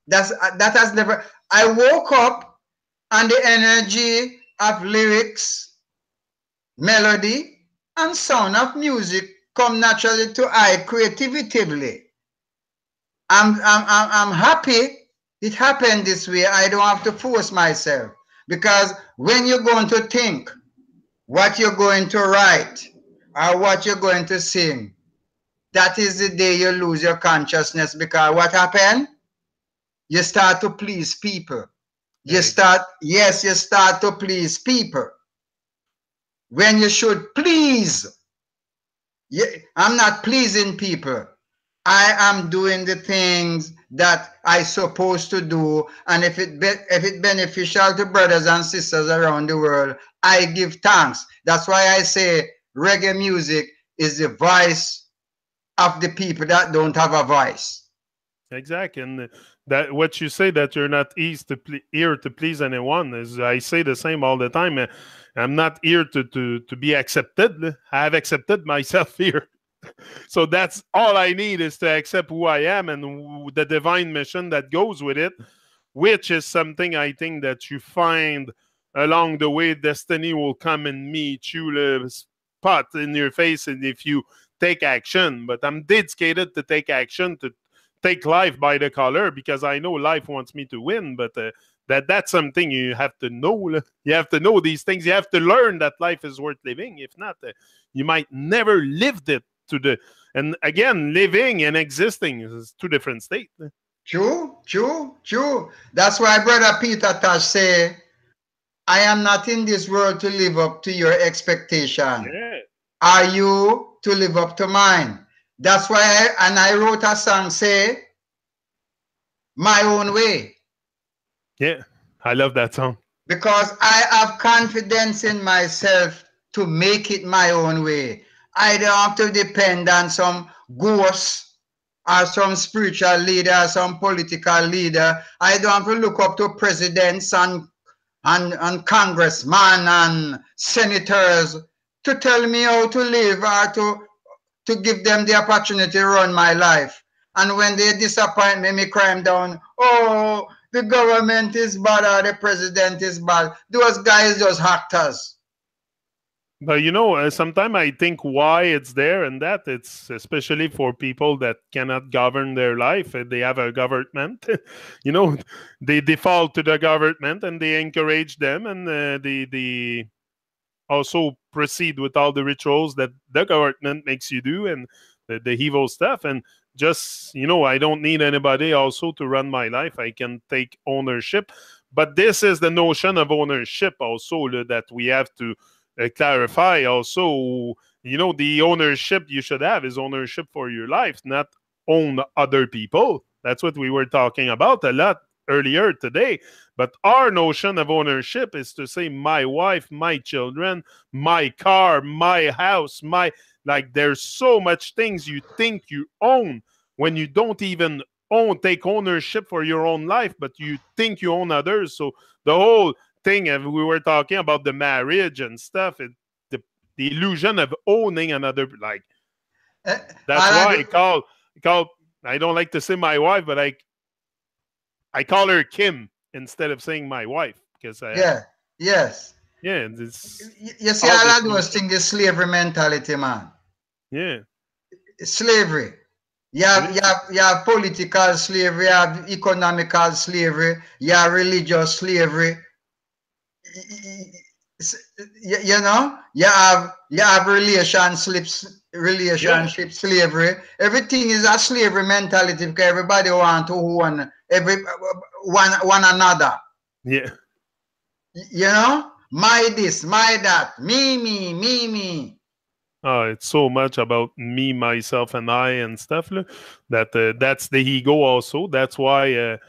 B: That has never. I woke up and the energy of lyrics, melody, and sound of music come naturally to I creatively. I'm happy it happened this way. I don't have to force myself, because when you're going to think what you're going to write or what you're going to sing, that is the day you lose your consciousness, because what happened? You start to please people. You start to please people when you should please. I'm not pleasing people. I am doing the things that I supposed to do, and if it beneficial to brothers and sisters around the world, I give thanks. That's why I say reggae music is the voice of the people that don't have a voice.
A: Exactly, and that what you say, that you're not here to please anyone, is I say the same all the time. I'm not here to be accepted. I have accepted myself here. So that's all I need, is to accept who I am and the divine mission that goes with it, which is something I think that you find along the way. Destiny will come and meet you, the spot in your face, and if you take action. But I'm dedicated to take action, to take life by the collar, because I know life wants me to win. But that's something you have to know. You have to know these things. You have to learn that life is worth living. If not, you might never lived it. And again, living and existing is two different states.
B: True. That's why Brother Peter Tosh say, I am not in this world to live up to your expectation.
A: Yeah.
B: Are you to live up to mine? That's why I wrote a song, say, My Own Way.
A: Yeah, I love that song.
B: Because I have confidence in myself to make it my own way. I don't have to depend on some ghost or some spiritual leader, some political leader. I don't have to look up to presidents and congressmen and senators to tell me how to live, or to give them the opportunity to run my life. And when they disappoint me, me cry down, oh, the government is bad or the president is bad. Those guys just actors.
A: But sometimes I think why it's there, and that it's especially for people that cannot govern their life. They have a government, they default to the government and they encourage them, and they also proceed with all the rituals that the government makes you do, and the evil stuff. And just, I don't need anybody also to run my life. I can take ownership. But this is the notion of ownership also that we have to clarify also. The ownership you should have is ownership for your life, not own other people. That's what we were talking about a lot earlier today. But our notion of ownership is to say my wife, my children, my car, my house, there's so much things you think you own when you don't even take ownership for your own life, but you think you own others. So the whole thing, we were talking about the marriage and stuff, the illusion of owning another, that's why I don't like to say my wife, but I call her Kim instead of saying my wife, because
B: yes.
A: Yeah,
B: you see, all of those things is slavery mentality, man.
A: Yeah.
B: Slavery. You have political slavery, you have economical slavery, you have religious slavery. You have relationship slavery. Everything is a slavery mentality, because everybody want to own one another.
A: Yeah.
B: My this, my that, me.
A: Oh, it's so much about me, myself, and I and stuff. That that's the ego also. That's why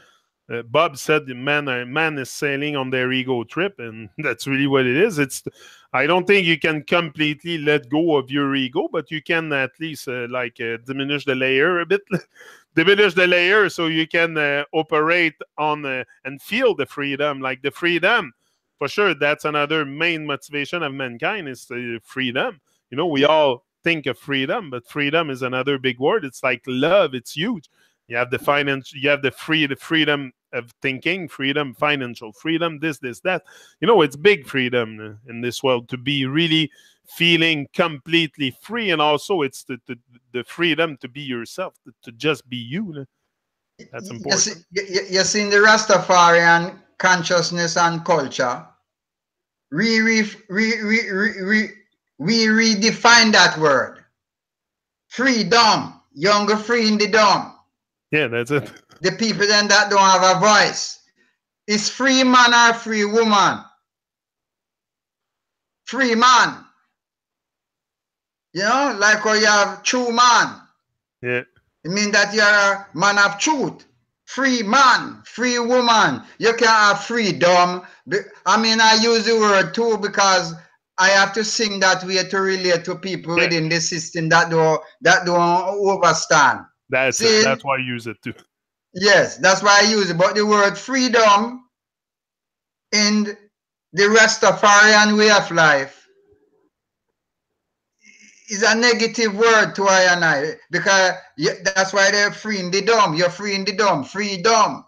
A: Bob said man is sailing on their ego trip, and that's really what it is. I don't think you can completely let go of your ego, but you can at least diminish the layer a bit, diminish the layer so you can operate on and feel the freedom. Like the freedom, for sure, that's another main motivation of mankind is the freedom. You know, we all think of freedom, but freedom is another big word. It's like love. It's huge. You have the finance, you have the freedom of thinking, freedom, financial freedom, this, that. You know, it's big freedom in this world to be really feeling completely free. And also it's the freedom to be yourself, to just be you. That's important.
B: You see, in the Rastafarian consciousness and culture, we redefine that word. Freedom. Younger free in the dumb.
A: Yeah, that's it.
B: The people then that don't have a voice. Is free man or free woman? Free man. You know, like how you have true man.
A: Yeah.
B: It means that you're a man of truth. Free man, free woman. You can't have freedom. I mean, I use the word too because I have to sing that way to relate to people within the system that don't overstand.
A: That's it. That's why I use it too.
B: Yes, that's why I use it. But the word freedom in the Rastafarian way of life is a negative word to I and I, because that's why they're freeing the dumb. You're freeing the dumb. Freedom.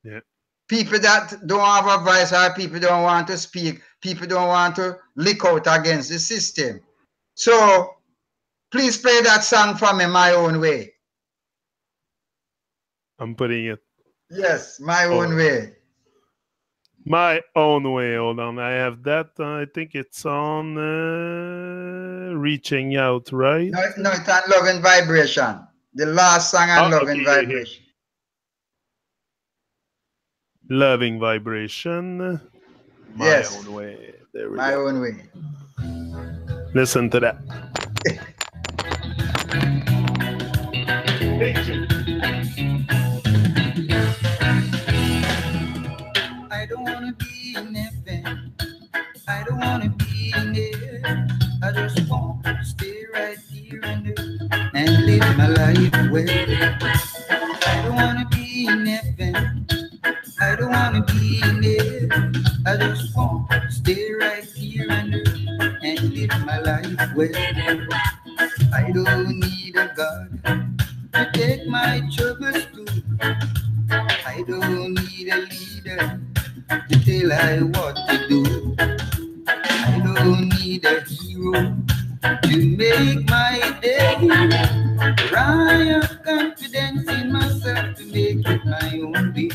A: Yeah.
B: People that don't have a voice, or people don't want to speak, people don't want to lick out against the system. So please play that song for me, My Own Way.
A: I'm putting it.
B: Yes, My Own Way.
A: My Own Way. Hold on. I have that. I think it's on Reaching Out, right?
B: No, it's on Love and Vibration. The last song on Love and Vibration.
A: Loving Vibration. My Own Way. There we go.
B: My Own Way.
A: Listen to that.
C: I don't want to be in heaven. I don't want to be in there. I just want to stay right here and live my life well. I don't want to be in heaven. I don't want to be in there. I just want to stay right here and live my life well. I don't need a God to take my troubles through. I don't need a leader to tell I what to do. I don't need a hero to make my day. I have confidence in myself to make it my own way.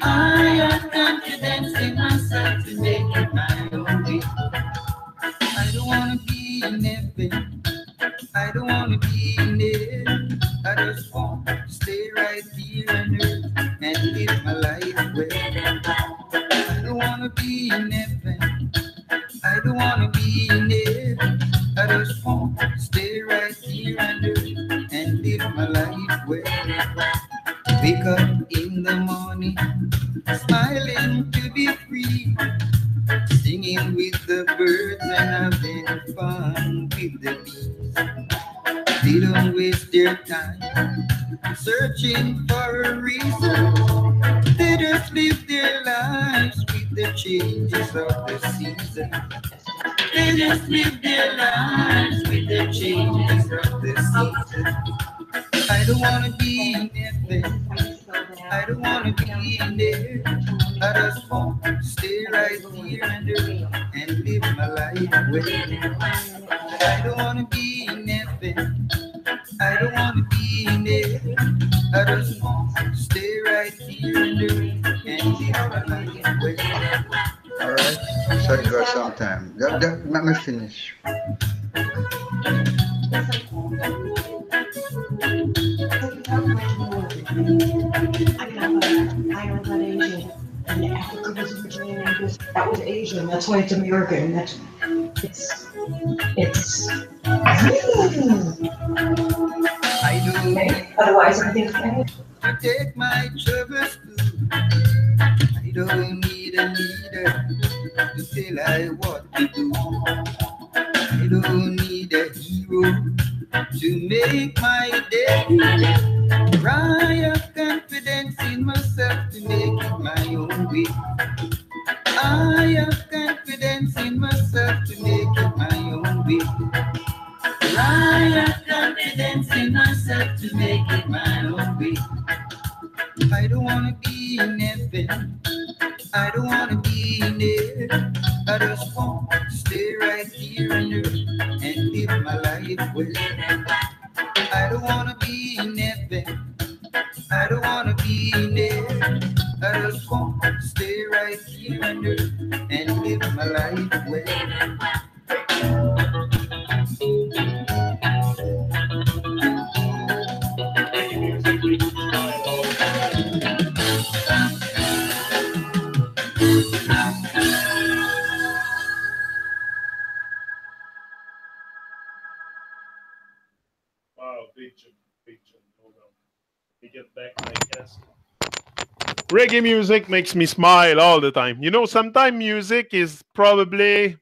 C: I have confidence in myself to make it my own way. I don't want to be in heaven. I don't want to be in there. I just want to stay right here on earth and live my life well. I don't want to be in heaven. I don't want to be in there. I just want to stay right here on earth and live my life well. Wake up in the morning, smiling to be free, singing with the birds and having fun with the bees. They don't waste their time searching for a reason. They just live their lives with the changes of the season. They just live their lives with the changes of the season. I don't want to be in heaven. I don't want to be in there. I just want to stay right here and live my life well. I don't want to be in heaven. I don't want to be in there. I just want to stay right here and live my life well.
B: All right. So it goes sometime. Let me finish.
D: That was Asian. That's why it's American. It's.
C: I do.
D: Okay. Otherwise, everything's
C: to take my troubles through. I don't need a leader to tell I what to do. I don't need a hero to make my day. I have confidence in myself to make it my own way. I have confidence in myself to make it my own way. I have confidence in myself to make it my own way. I don't wanna be in heaven. I don't wanna be in there. I just want to stay right here on earth and live my life well. I don't wanna be in heaven. I don't wanna be in there. I just want to stay right here on earth and live my life well.
A: Wow, big tune, big tune. Hold on. Let me get back my cast. Reggae music makes me smile all the time. You know, sometimes music is probably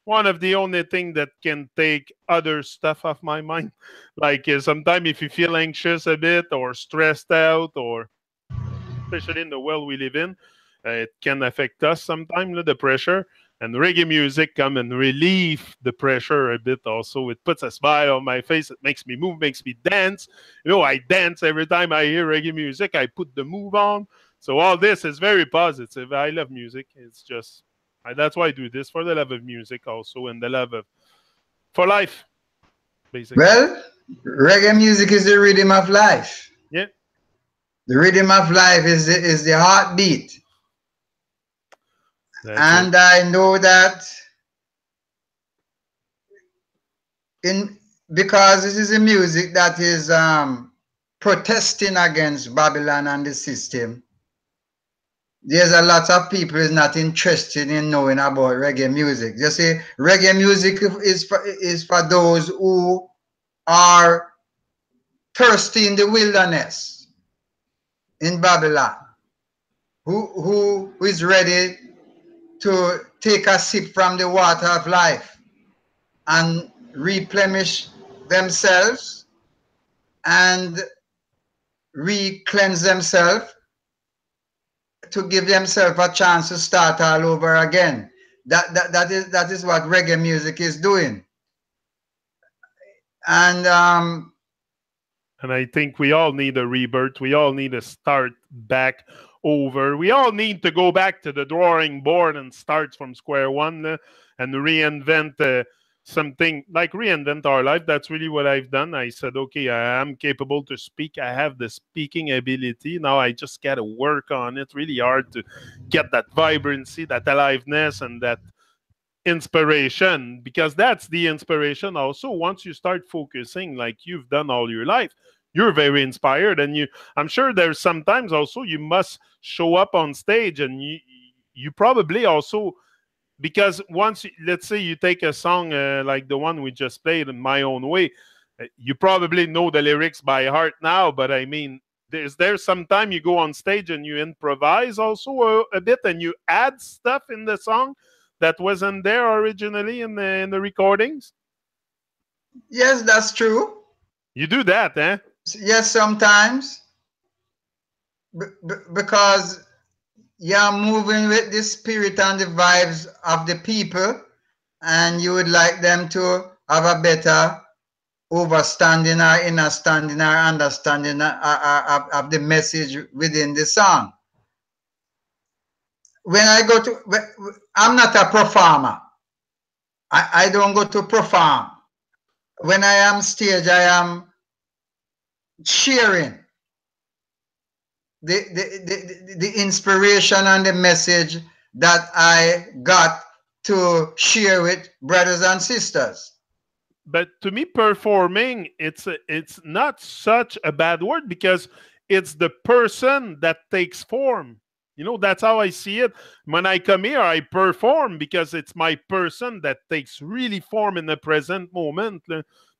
A: one of the only thing that can take other stuff off my mind. Like sometimes if you feel anxious a bit or stressed out, or especially in the world we live in, it can affect us sometimes, the pressure. And reggae music come and relieve the pressure a bit also. It puts a smile on my face. It makes me move, makes me dance. You know, I dance every time I hear reggae music. I put the move on. So all this is very positive. I love music. It's just, that's why I do this, for the love of music also, and the love of, for life, basically.
B: Well, reggae music is the rhythm of life.
A: Yeah.
B: The rhythm of life is the heartbeat. And I know that because this is a music that is protesting against Babylon and the system, there's a lot of people is not interested in knowing about reggae music. You see, reggae music is for those who are thirsty in the wilderness in Babylon, who is ready to take a sip from the water of life and replenish themselves and re-cleanse themselves to give themselves a chance to start all over again. That is what reggae music is doing. And
A: I think we all need a rebirth. We all need to start back over. We all need to go back to the drawing board and start from square one and reinvent something, like reinvent our life. That's really what I've done. I said, okay, I am capable to speak. I have the speaking ability. Now I just got to work on it really hard to get that vibrancy, that aliveness, and that inspiration, because that's the inspiration also. Once you start focusing like you've done all your life, you're very inspired, and I'm sure there's sometimes also you must show up on stage, and you probably also, because once, let's say you take a song like the one we just played, In My Own Way, you probably know the lyrics by heart now, but I mean, there's some time you go on stage and you improvise also a bit, and you add stuff in the song that wasn't there originally in the recordings?
B: Yes, that's true.
A: You do that, eh?
B: Yes, sometimes. Because you're moving with the spirit and the vibes of the people, and you would like them to have a better overstanding or understanding or understanding of the message within the song. When I go to, I'm not a performer. I don't go to perform. When I am stage, I am sharing the inspiration and the message that I got to share with brothers and sisters.
A: But to me, performing, it's not such a bad word, because it's the person that takes form. You know, that's how I see it. When I come here, I perform because it's my person that takes really form in the present moment.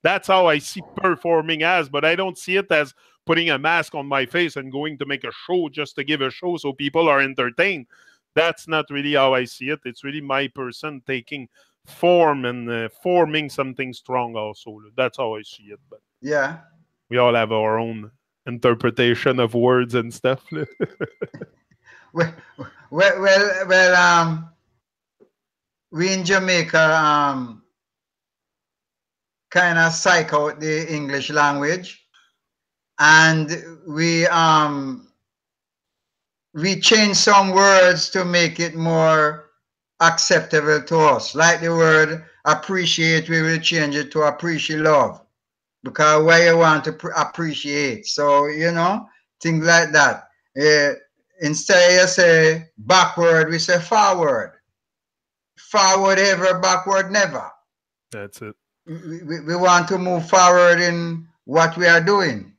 A: That's how I see performing as, but I don't see it as putting a mask on my face and going to make a show just to give a show so people are entertained. that's not really how I see it. It's really my person taking form and forming something strong also. That's how I see it. But
B: Yeah.
A: we all have our own interpretation of words and stuff.
B: Well, well, we in Jamaica kind of psych out the English language, and we change some words to make it more acceptable to us. Like the word appreciate, we will change it to appreciate love, because where you want to appreciate. So, you know, things like that. Instead you say backward, we say forward. Forward ever, backward never.
A: That's it.
B: We want to move forward in what we are doing,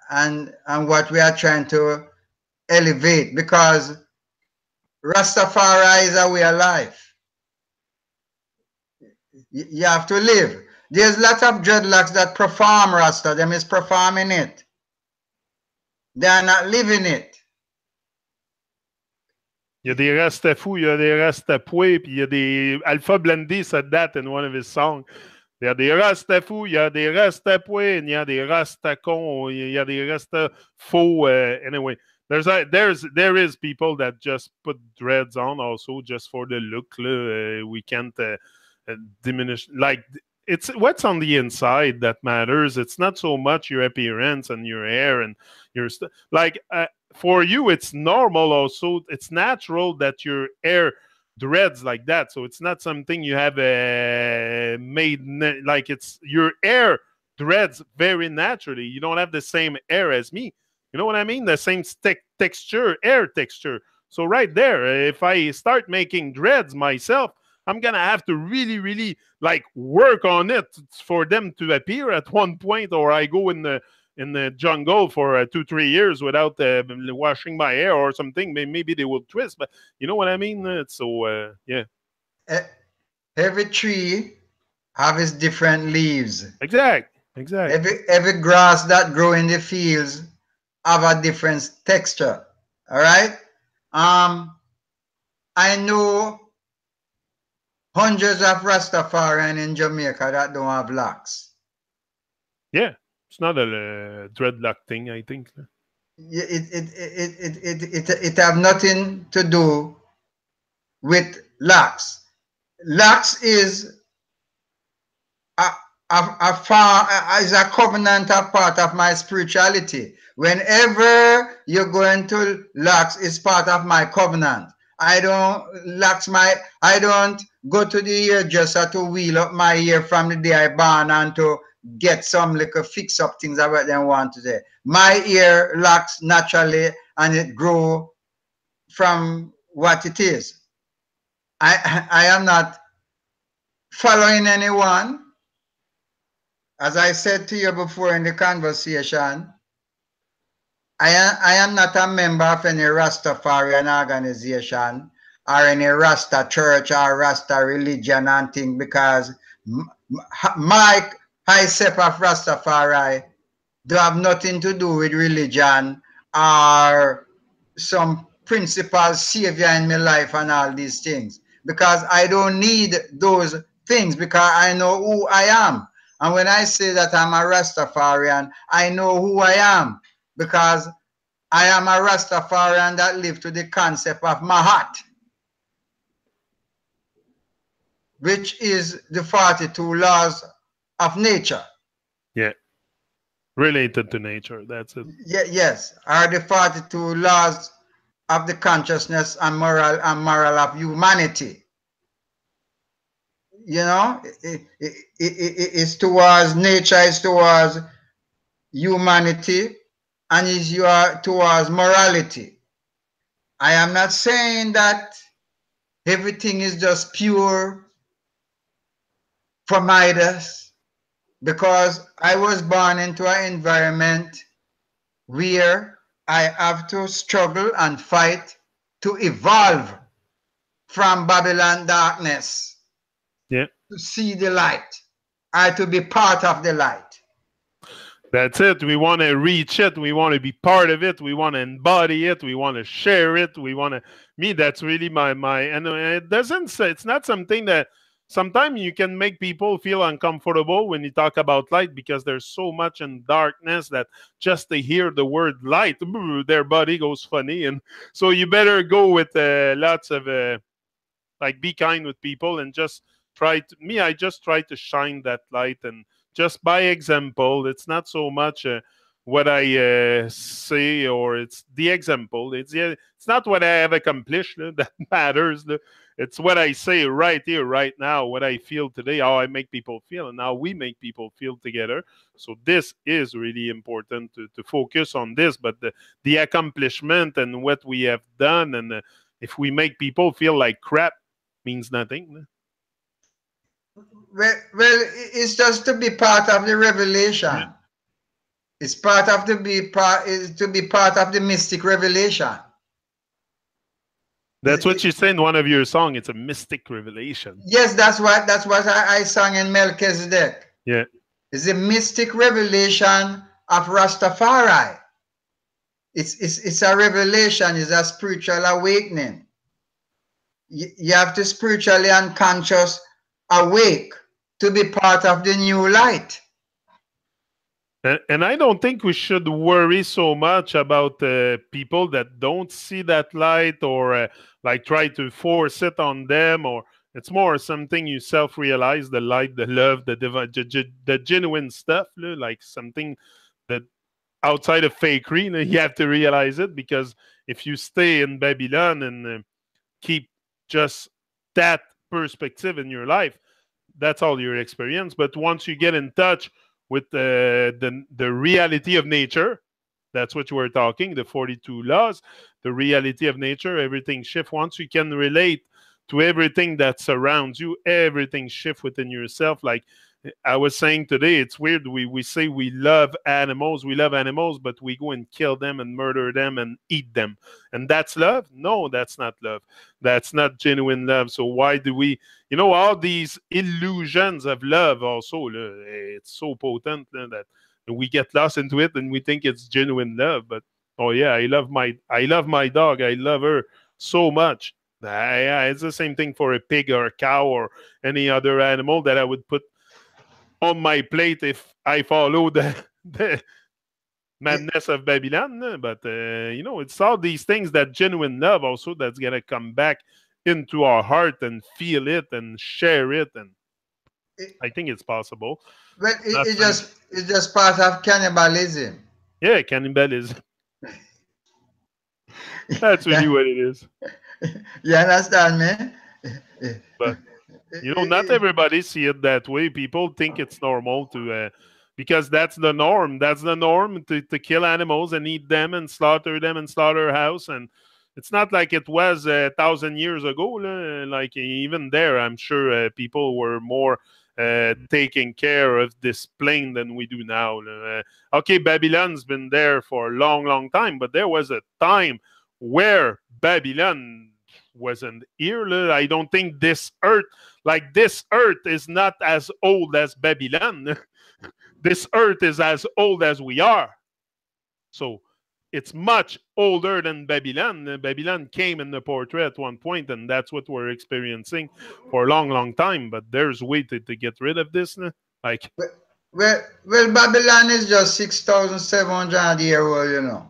B: and what we are trying to elevate, because Rastafari is a way of life. You have to live. There's lots of dreadlocks that perform Rasta. Them is performing it. They are not living it.
A: Il y a des Rastafous, il y a des Rastapoués, puis il y a des... Alpha Blondie said that in one of his songs. Il y a des Rastafous, il y a des Rastapoués, il y a des Rastacons, il y a des Rastafaux. Anyway, there is people that just put dreads on also just for the look. We can't diminish. Like, it's what's on the inside that matters. It's not so much your appearance and your hair and your stuff. Like, for you, it's normal also. It's natural that your hair dreads like that. So it's not something you have made, like it's your hair dreads very naturally. You don't have the same hair as me. You know what I mean? The same texture, hair texture. So right there, if I start making dreads myself, I'm going to have to really, really like work on it for them to appear at one point, or I go in the jungle for 2-3 years without washing my hair or something. Maybe they will twist, but you know what I mean? So, yeah.
B: Every tree have its different leaves.
A: Exactly.
B: Every grass that grow in the fields have a different texture. All right? I know hundreds of Rastafarian in Jamaica that don't have locks.
A: Yeah. It's not a dreadlock thing, I think.
B: It have nothing to do with locks. Locks is a covenant, a part of my spirituality. Whenever you're going to locks, it's part of my covenant. I don't go to the hairdresser to wheel up my hair from the day I born and to get some little fix up things about them want to say. My hair locks naturally and it grow from what it is. I am not following anyone. As I said to you before in the conversation, I am not a member of any Rastafarian organization or any Rasta church or Rasta religion and thing, because my concept of Rastafari do have nothing to do with religion or some principal savior in my life and all these things, because I don't need those things, because I know who I am. And when I say that I'm a Rastafarian, I know who I am, because I am a Rastafarian that live to the concept of Mahat, which is the 42 laws of nature.
A: Yeah. Related to nature, that's it.
B: Yes, are the 42 laws of the consciousness and moral of humanity. You know, it's towards nature, it's towards humanity, and is towards morality. I am not saying that everything is just pure for MIDAS, because I was born into an environment where I have to struggle and fight to evolve from Babylon darkness, to see the light, or to be part of the light.
A: That's it. We want to reach it. We want to be part of it. We want to embody it. We want to share it. We want to. Me, that's really my. And it doesn't say it's not something that sometimes you can make people feel uncomfortable when you talk about light because there's so much in darkness that just to hear the word light, their body goes funny, and so you better go with lots of like be kind with people and just try to. Me, I just try to shine that light and just by example. It's not so much what I say, or it's the example. It's not what I have accomplished that matters. It's what I say right here, right now, what I feel today, how I make people feel, and how we make people feel together. So this is really important to focus on this, but the accomplishment and what we have done, and if we make people feel like crap, means nothing.
B: Well, it's just to be part of the revelation. Yeah. It's part of to be part of the mystic revelation.
A: That's what you say in one of your songs. It's a mystic revelation.
B: Yes, that's what I sang in Melchizedek.
A: Yeah,
B: it's a mystic revelation of Rastafari. It's a revelation. It's a spiritual awakening. You have to spiritually and conscious awake to be part of the new light.
A: And I don't think we should worry so much about people that don't see that light, or like try to force it on them, or it's more something you self-realize, the light, the love, the genuine stuff, like something that outside of fakery, you have to realize it, because if you stay in Babylon and keep just that perspective in your life, that's all your experience. But once you get in touch with the reality of nature, that's what you were talking, the 42 laws, the reality of nature, everything shifts. Once you can relate to everything that surrounds you, everything shifts within yourself. Like I was saying today, it's weird. We say we love animals, but we go and kill them and murder them and eat them. And that's love? No, that's not love. That's not genuine love. So why do we, all these illusions of love also, it's so potent that we get lost into it and we think it's genuine love. But, oh yeah, I love my dog. I love her so much. Yeah, it's the same thing for a pig or a cow or any other animal that I would put on my plate if I follow the madness of Babylon. But, it's all these things, that genuine love also, that's going to come back into our heart and feel it and share it. And I think it's possible.
B: Well, it's just part of cannibalism.
A: Yeah, cannibalism. That's really what it is.
B: You understand me?
A: But not everybody see it that way. People think it's normal to, because that's the norm. That's the norm to kill animals and eat them and slaughter them and slaughterhouse. And it's not like it was 1,000 years ago. Like even there, I'm sure people were more taking care of this plane than we do now. Okay, Babylon's been there for a long, long time, but there was a time where Babylon wasn't here. I don't think this earth is not as old as Babylon. This earth is as old as we are. So it's much older than Babylon. Babylon came in the portrait at one point, and that's what we're experiencing for a long, long time. But there's a way to get rid of this. Like,
B: well, Babylon is just 6,700 years old,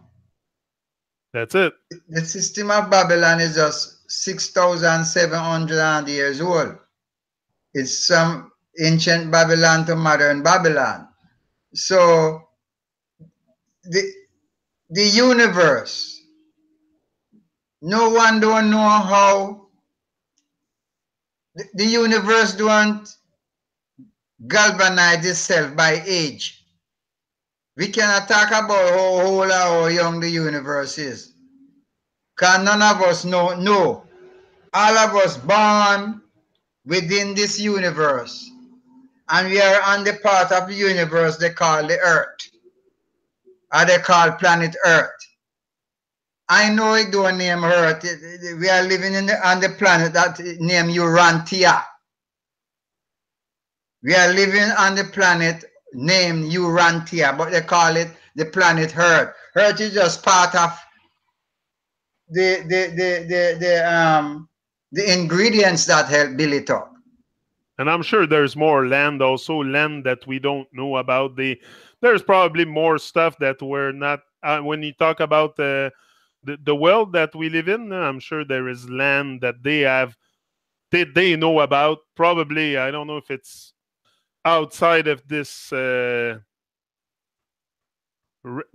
A: That's it.
B: The system of Babylon is just 6,700 years old. It's from ancient Babylon to modern Babylon. So the universe, no one don't know how the universe don't galvanize itself by age. We cannot talk about how old or how young the universe is, because none of us know. All of us born within this universe, and we are on the part of the universe they call the Earth, or they call planet Earth. I know it don't name Earth. We are living on the planet that name Urantia. We are living on the planet named Urantia, but they call it the planet Earth. Earth is just part of the ingredients that help build it up.
A: And I'm sure there's more land, also land that we don't know about. There's probably more stuff that we're not. When you talk about the world that we live in, I'm sure there is land that they have, they know about. Probably, I don't know if it's outside of this,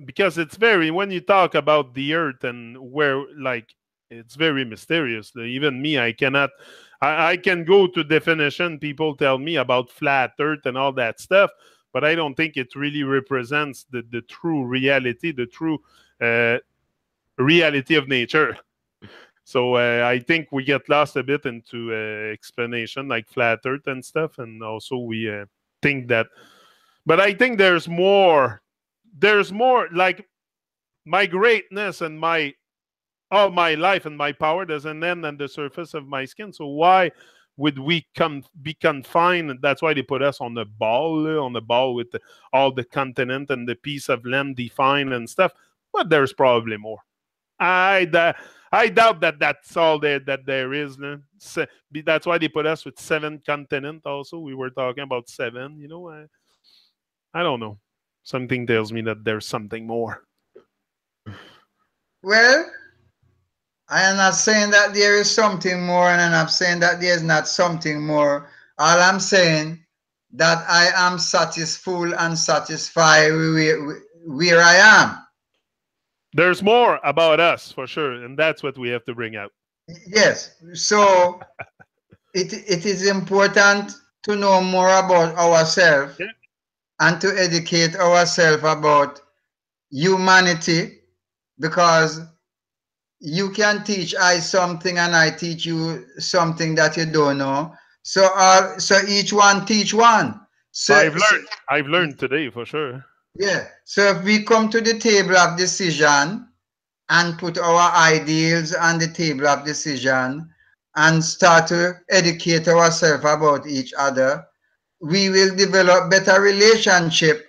A: because it's very, when you talk about the earth and where, like, it's very mysterious. Even me, I cannot. I can go to definition. People tell me about flat earth and all that stuff, but I don't think it really represents the true reality, the true reality of nature. So I think we get lost a bit into explanation like flat earth and stuff, and also we think that. But I think there's more. There's more, like, my greatness and my all my life and my power doesn't end on the surface of my skin. So why would we be confined? And that's why they put us on the ball with all the continent and the piece of land defined and stuff. But there's probably more. I doubt that that's all that there is. No? That's why they put us with 7 continents. Also, we were talking about 7. You know, I don't know. Something tells me that there's something more.
B: Well, I am not saying that there is something more, and I'm not saying that there is not something more. All I'm saying that I am satisfied and satisfied where I am.
A: There's more about us for sure, and that's what we have to bring out.
B: Yes. So it is important to know more about ourselves, yeah, and to educate ourselves about humanity, because you can teach I something and I teach you something that you don't know. So each one teach one. So
A: I've learned today for sure.
B: Yeah. So if we come to the table of decision and put our ideals on the table of decision and start to educate ourselves about each other, we will develop better relationship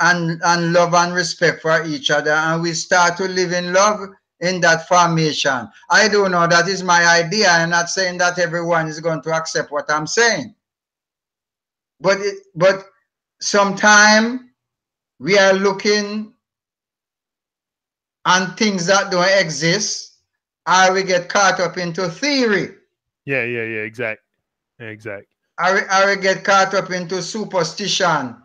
B: and love and respect for each other, and we start to live in love in that formation. I don't know, that is my idea. I'm not saying that everyone is going to accept what I'm saying. But sometimes we are looking on things that don't exist, or we get caught up into theory.
A: Yeah, exactly.
B: Or we get caught up into superstition,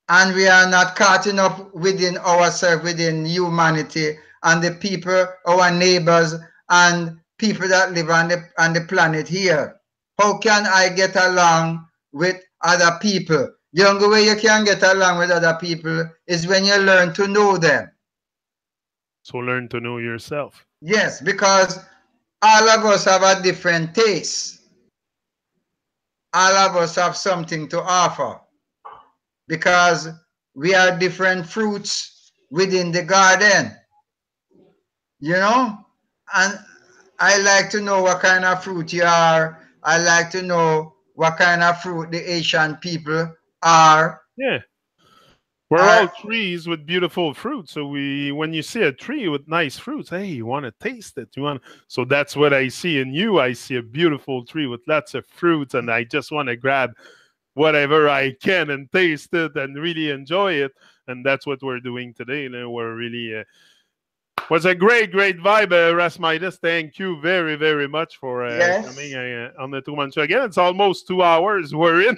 B: and we are not caught up within ourselves, within humanity, and the people, our neighbors, and people that live on the planet here. How can I get along with other people? The only way you can get along with other people is when you learn to know them.
A: So learn to know yourself.
B: Yes, because all of us have a different taste. All of us have something to offer, because we are different fruits within the garden. You know? And I like to know what kind of fruit you are. I like to know what kind of fruit the Asian people are.
A: Yeah. We're all trees with beautiful fruit. So when you see a tree with nice fruits, hey, you want to taste it. So that's what I see in you. I see a beautiful tree with lots of fruits, and I just want to grab whatever I can and taste it and really enjoy it. And that's what we're doing today. We're really was a great vibe, RAS MIDAS. Thank you very, very much for coming on the 2-man show again. It's almost 2 hours we're in.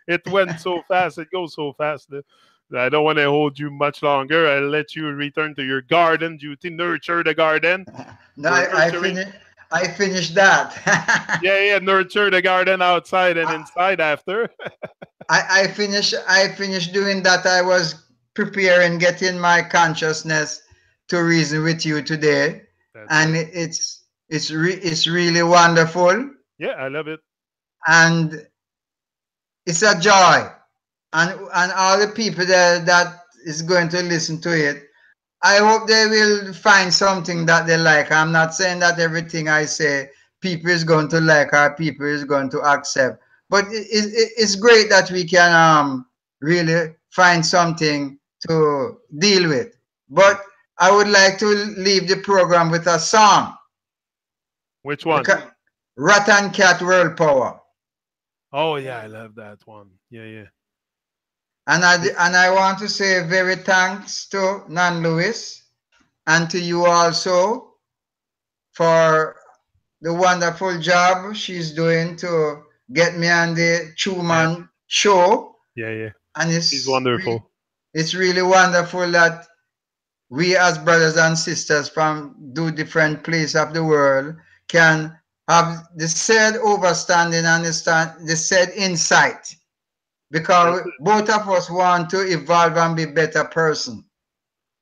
A: It went so fast. It goes so fast. I don't want to hold you much longer. I'll let you return to your garden duty, nurture the garden.
B: No, I finished that.
A: yeah, nurture the garden outside and inside after.
B: I finished doing that. I was preparing, getting my consciousness to reason with you today. And it's really wonderful.
A: Yeah, I love it.
B: And it's a joy. And all the people that is going to listen to it, I hope they will find something that they like. I'm not saying that everything I say people is going to like or people is going to accept. But it's great that we can really find something to deal with. But I would like to leave the program with a song.
A: Which one?
B: Rat and Cat World Power.
A: Oh yeah, I love that one. Yeah, yeah.
B: And I want to say very thanks to Nan Lewis and to you also for the wonderful job she's doing to get me on the TRU-MON show.
A: Yeah, yeah.
B: And
A: He's wonderful.
B: It's really wonderful that we as brothers and sisters from different places of the world can have the said overstanding and the said insight, because both of us want to evolve and be better person.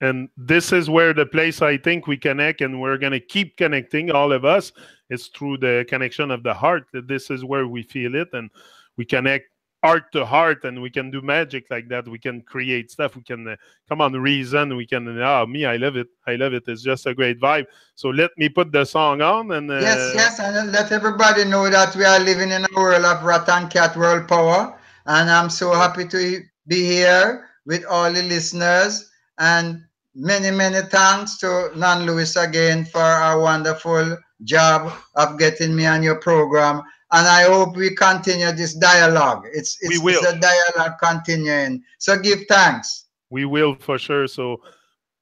A: And this is where the place I think we connect, and we're going to keep connecting, all of us, is through the connection of the heart. This is where we feel it, and we connect heart to heart, and we can do magic like that. We can create stuff. We can come on, reason. We can, me, I love it. I love it. It's just a great vibe. So let me put the song on. And
B: yes, and let everybody know that we are living in a world of rat and cat world power. And I'm so happy to be here with all the listeners. And many, many thanks to Nan Lewis again for our wonderful job of getting me on your program. And I hope we continue this dialogue. It's a dialogue continuing. So give thanks.
A: We will for sure. So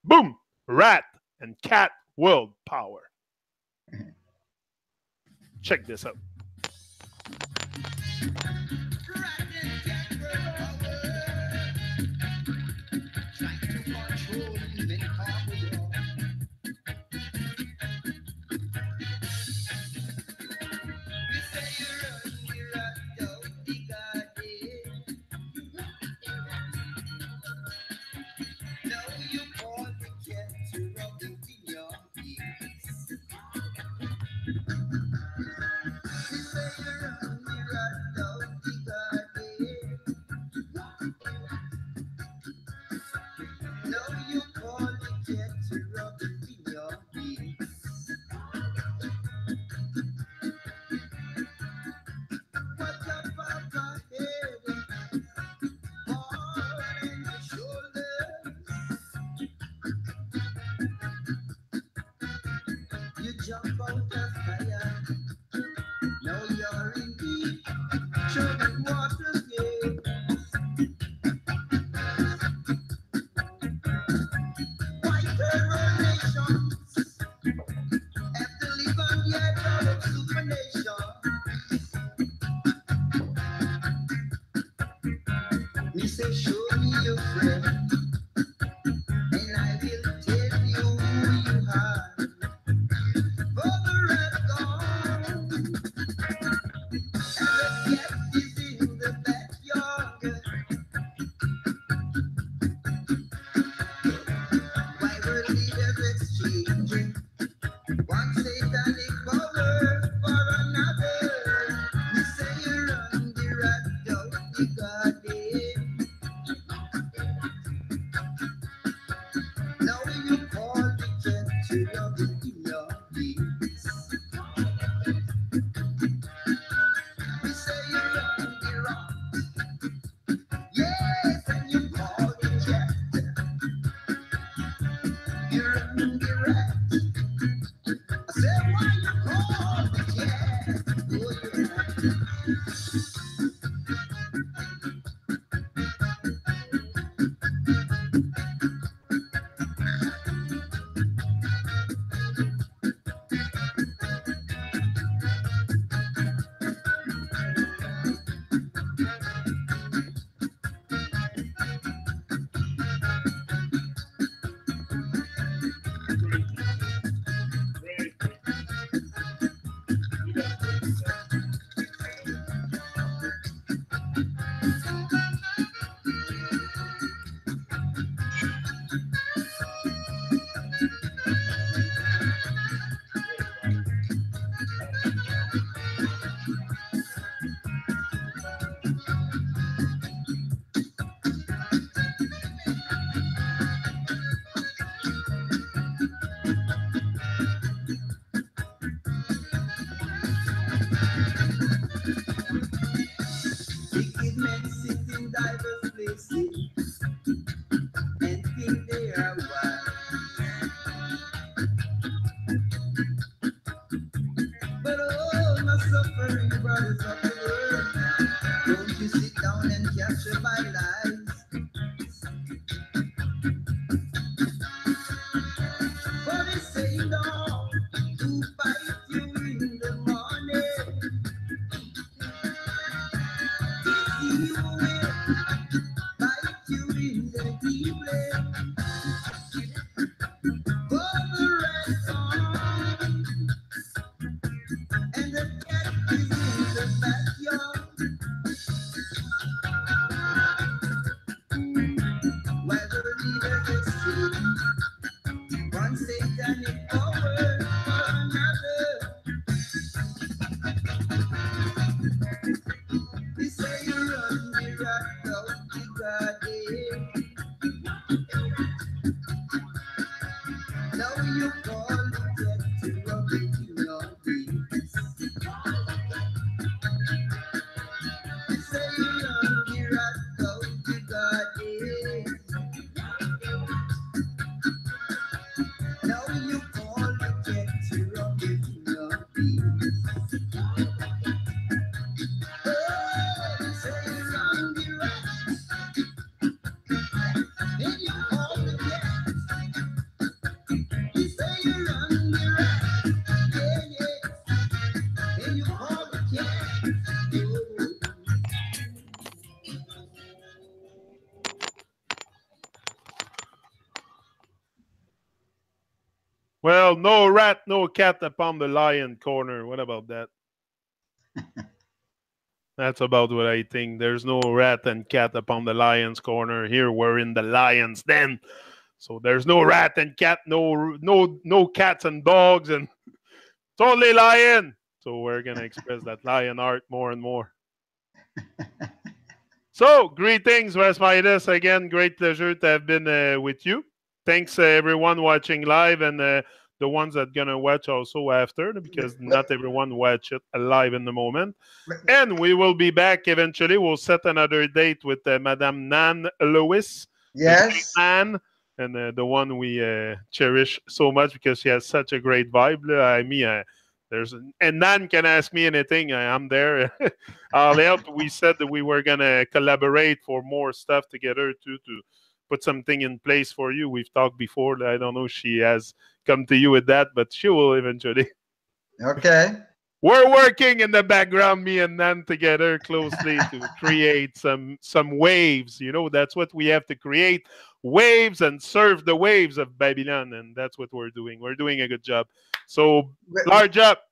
A: boom, rat and cat world power. Check this out. Well, no rat, no cat upon the lion corner. What about that? That's about what I think. There's no rat and cat upon the lion's corner. Here we're in the lion's den. So there's no rat and cat, no cats and dogs, and it's only lion. So we're gonna express that lion art more and more. So greetings, West Midas. Again, great pleasure to have been with you. Thanks everyone watching live, and the ones that gonna watch also after, because not everyone watch it live in the moment. And we will be back eventually. We'll set another date with Madame Nan Lewis.
B: Yes.
A: Nan, and the one we cherish so much because she has such a great vibe. And Nan can ask me anything. I'm there. I'll help. We said that we were gonna collaborate for more stuff together too, to put something in place for you. We've talked before. I don't know if she has come to you with that, but she will eventually.
B: Okay.
A: We're working in the background, me and Nan together closely to create some waves. You know, that's what we have to create, waves, and surf the waves of Babylon, and that's what we're doing. We're doing a good job. So large up.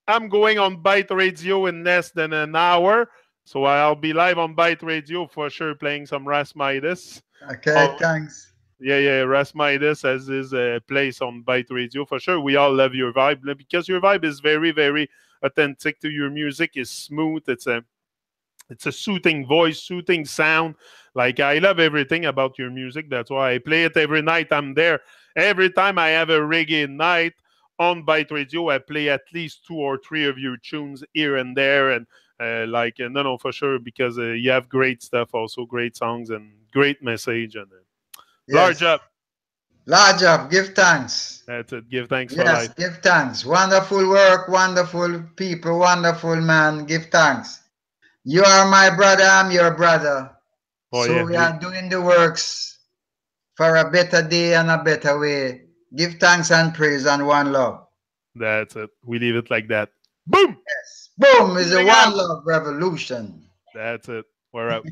A: I'm going on Byte Radio in less than an hour. So I'll be live on Byte Radio for sure, playing some RAS MIDAS.
B: Okay, thanks.
A: Yeah, RAS MIDAS as his place on Byte Radio for sure. We all love your vibe because your vibe is very, very authentic to your music. It's smooth. It's a soothing voice, soothing sound. Like, I love everything about your music. That's why I play it every night. I'm there. Every time I have a reggae night on Byte Radio, I play at least 2 or 3 of your tunes here and there. And no, for sure, because you have great stuff, also great songs and great message. And large up.
B: Large up. Give thanks.
A: That's it. Give thanks for life.
B: Give thanks. Wonderful work, wonderful people, wonderful man. Give thanks. You are my brother, I'm your brother. We are doing the works for a better day and a better way. Give thanks and praise and one love.
A: That's it. We leave it like that. Boom!
B: Yes. Boom is a one love revolution.
A: That's it. We're out.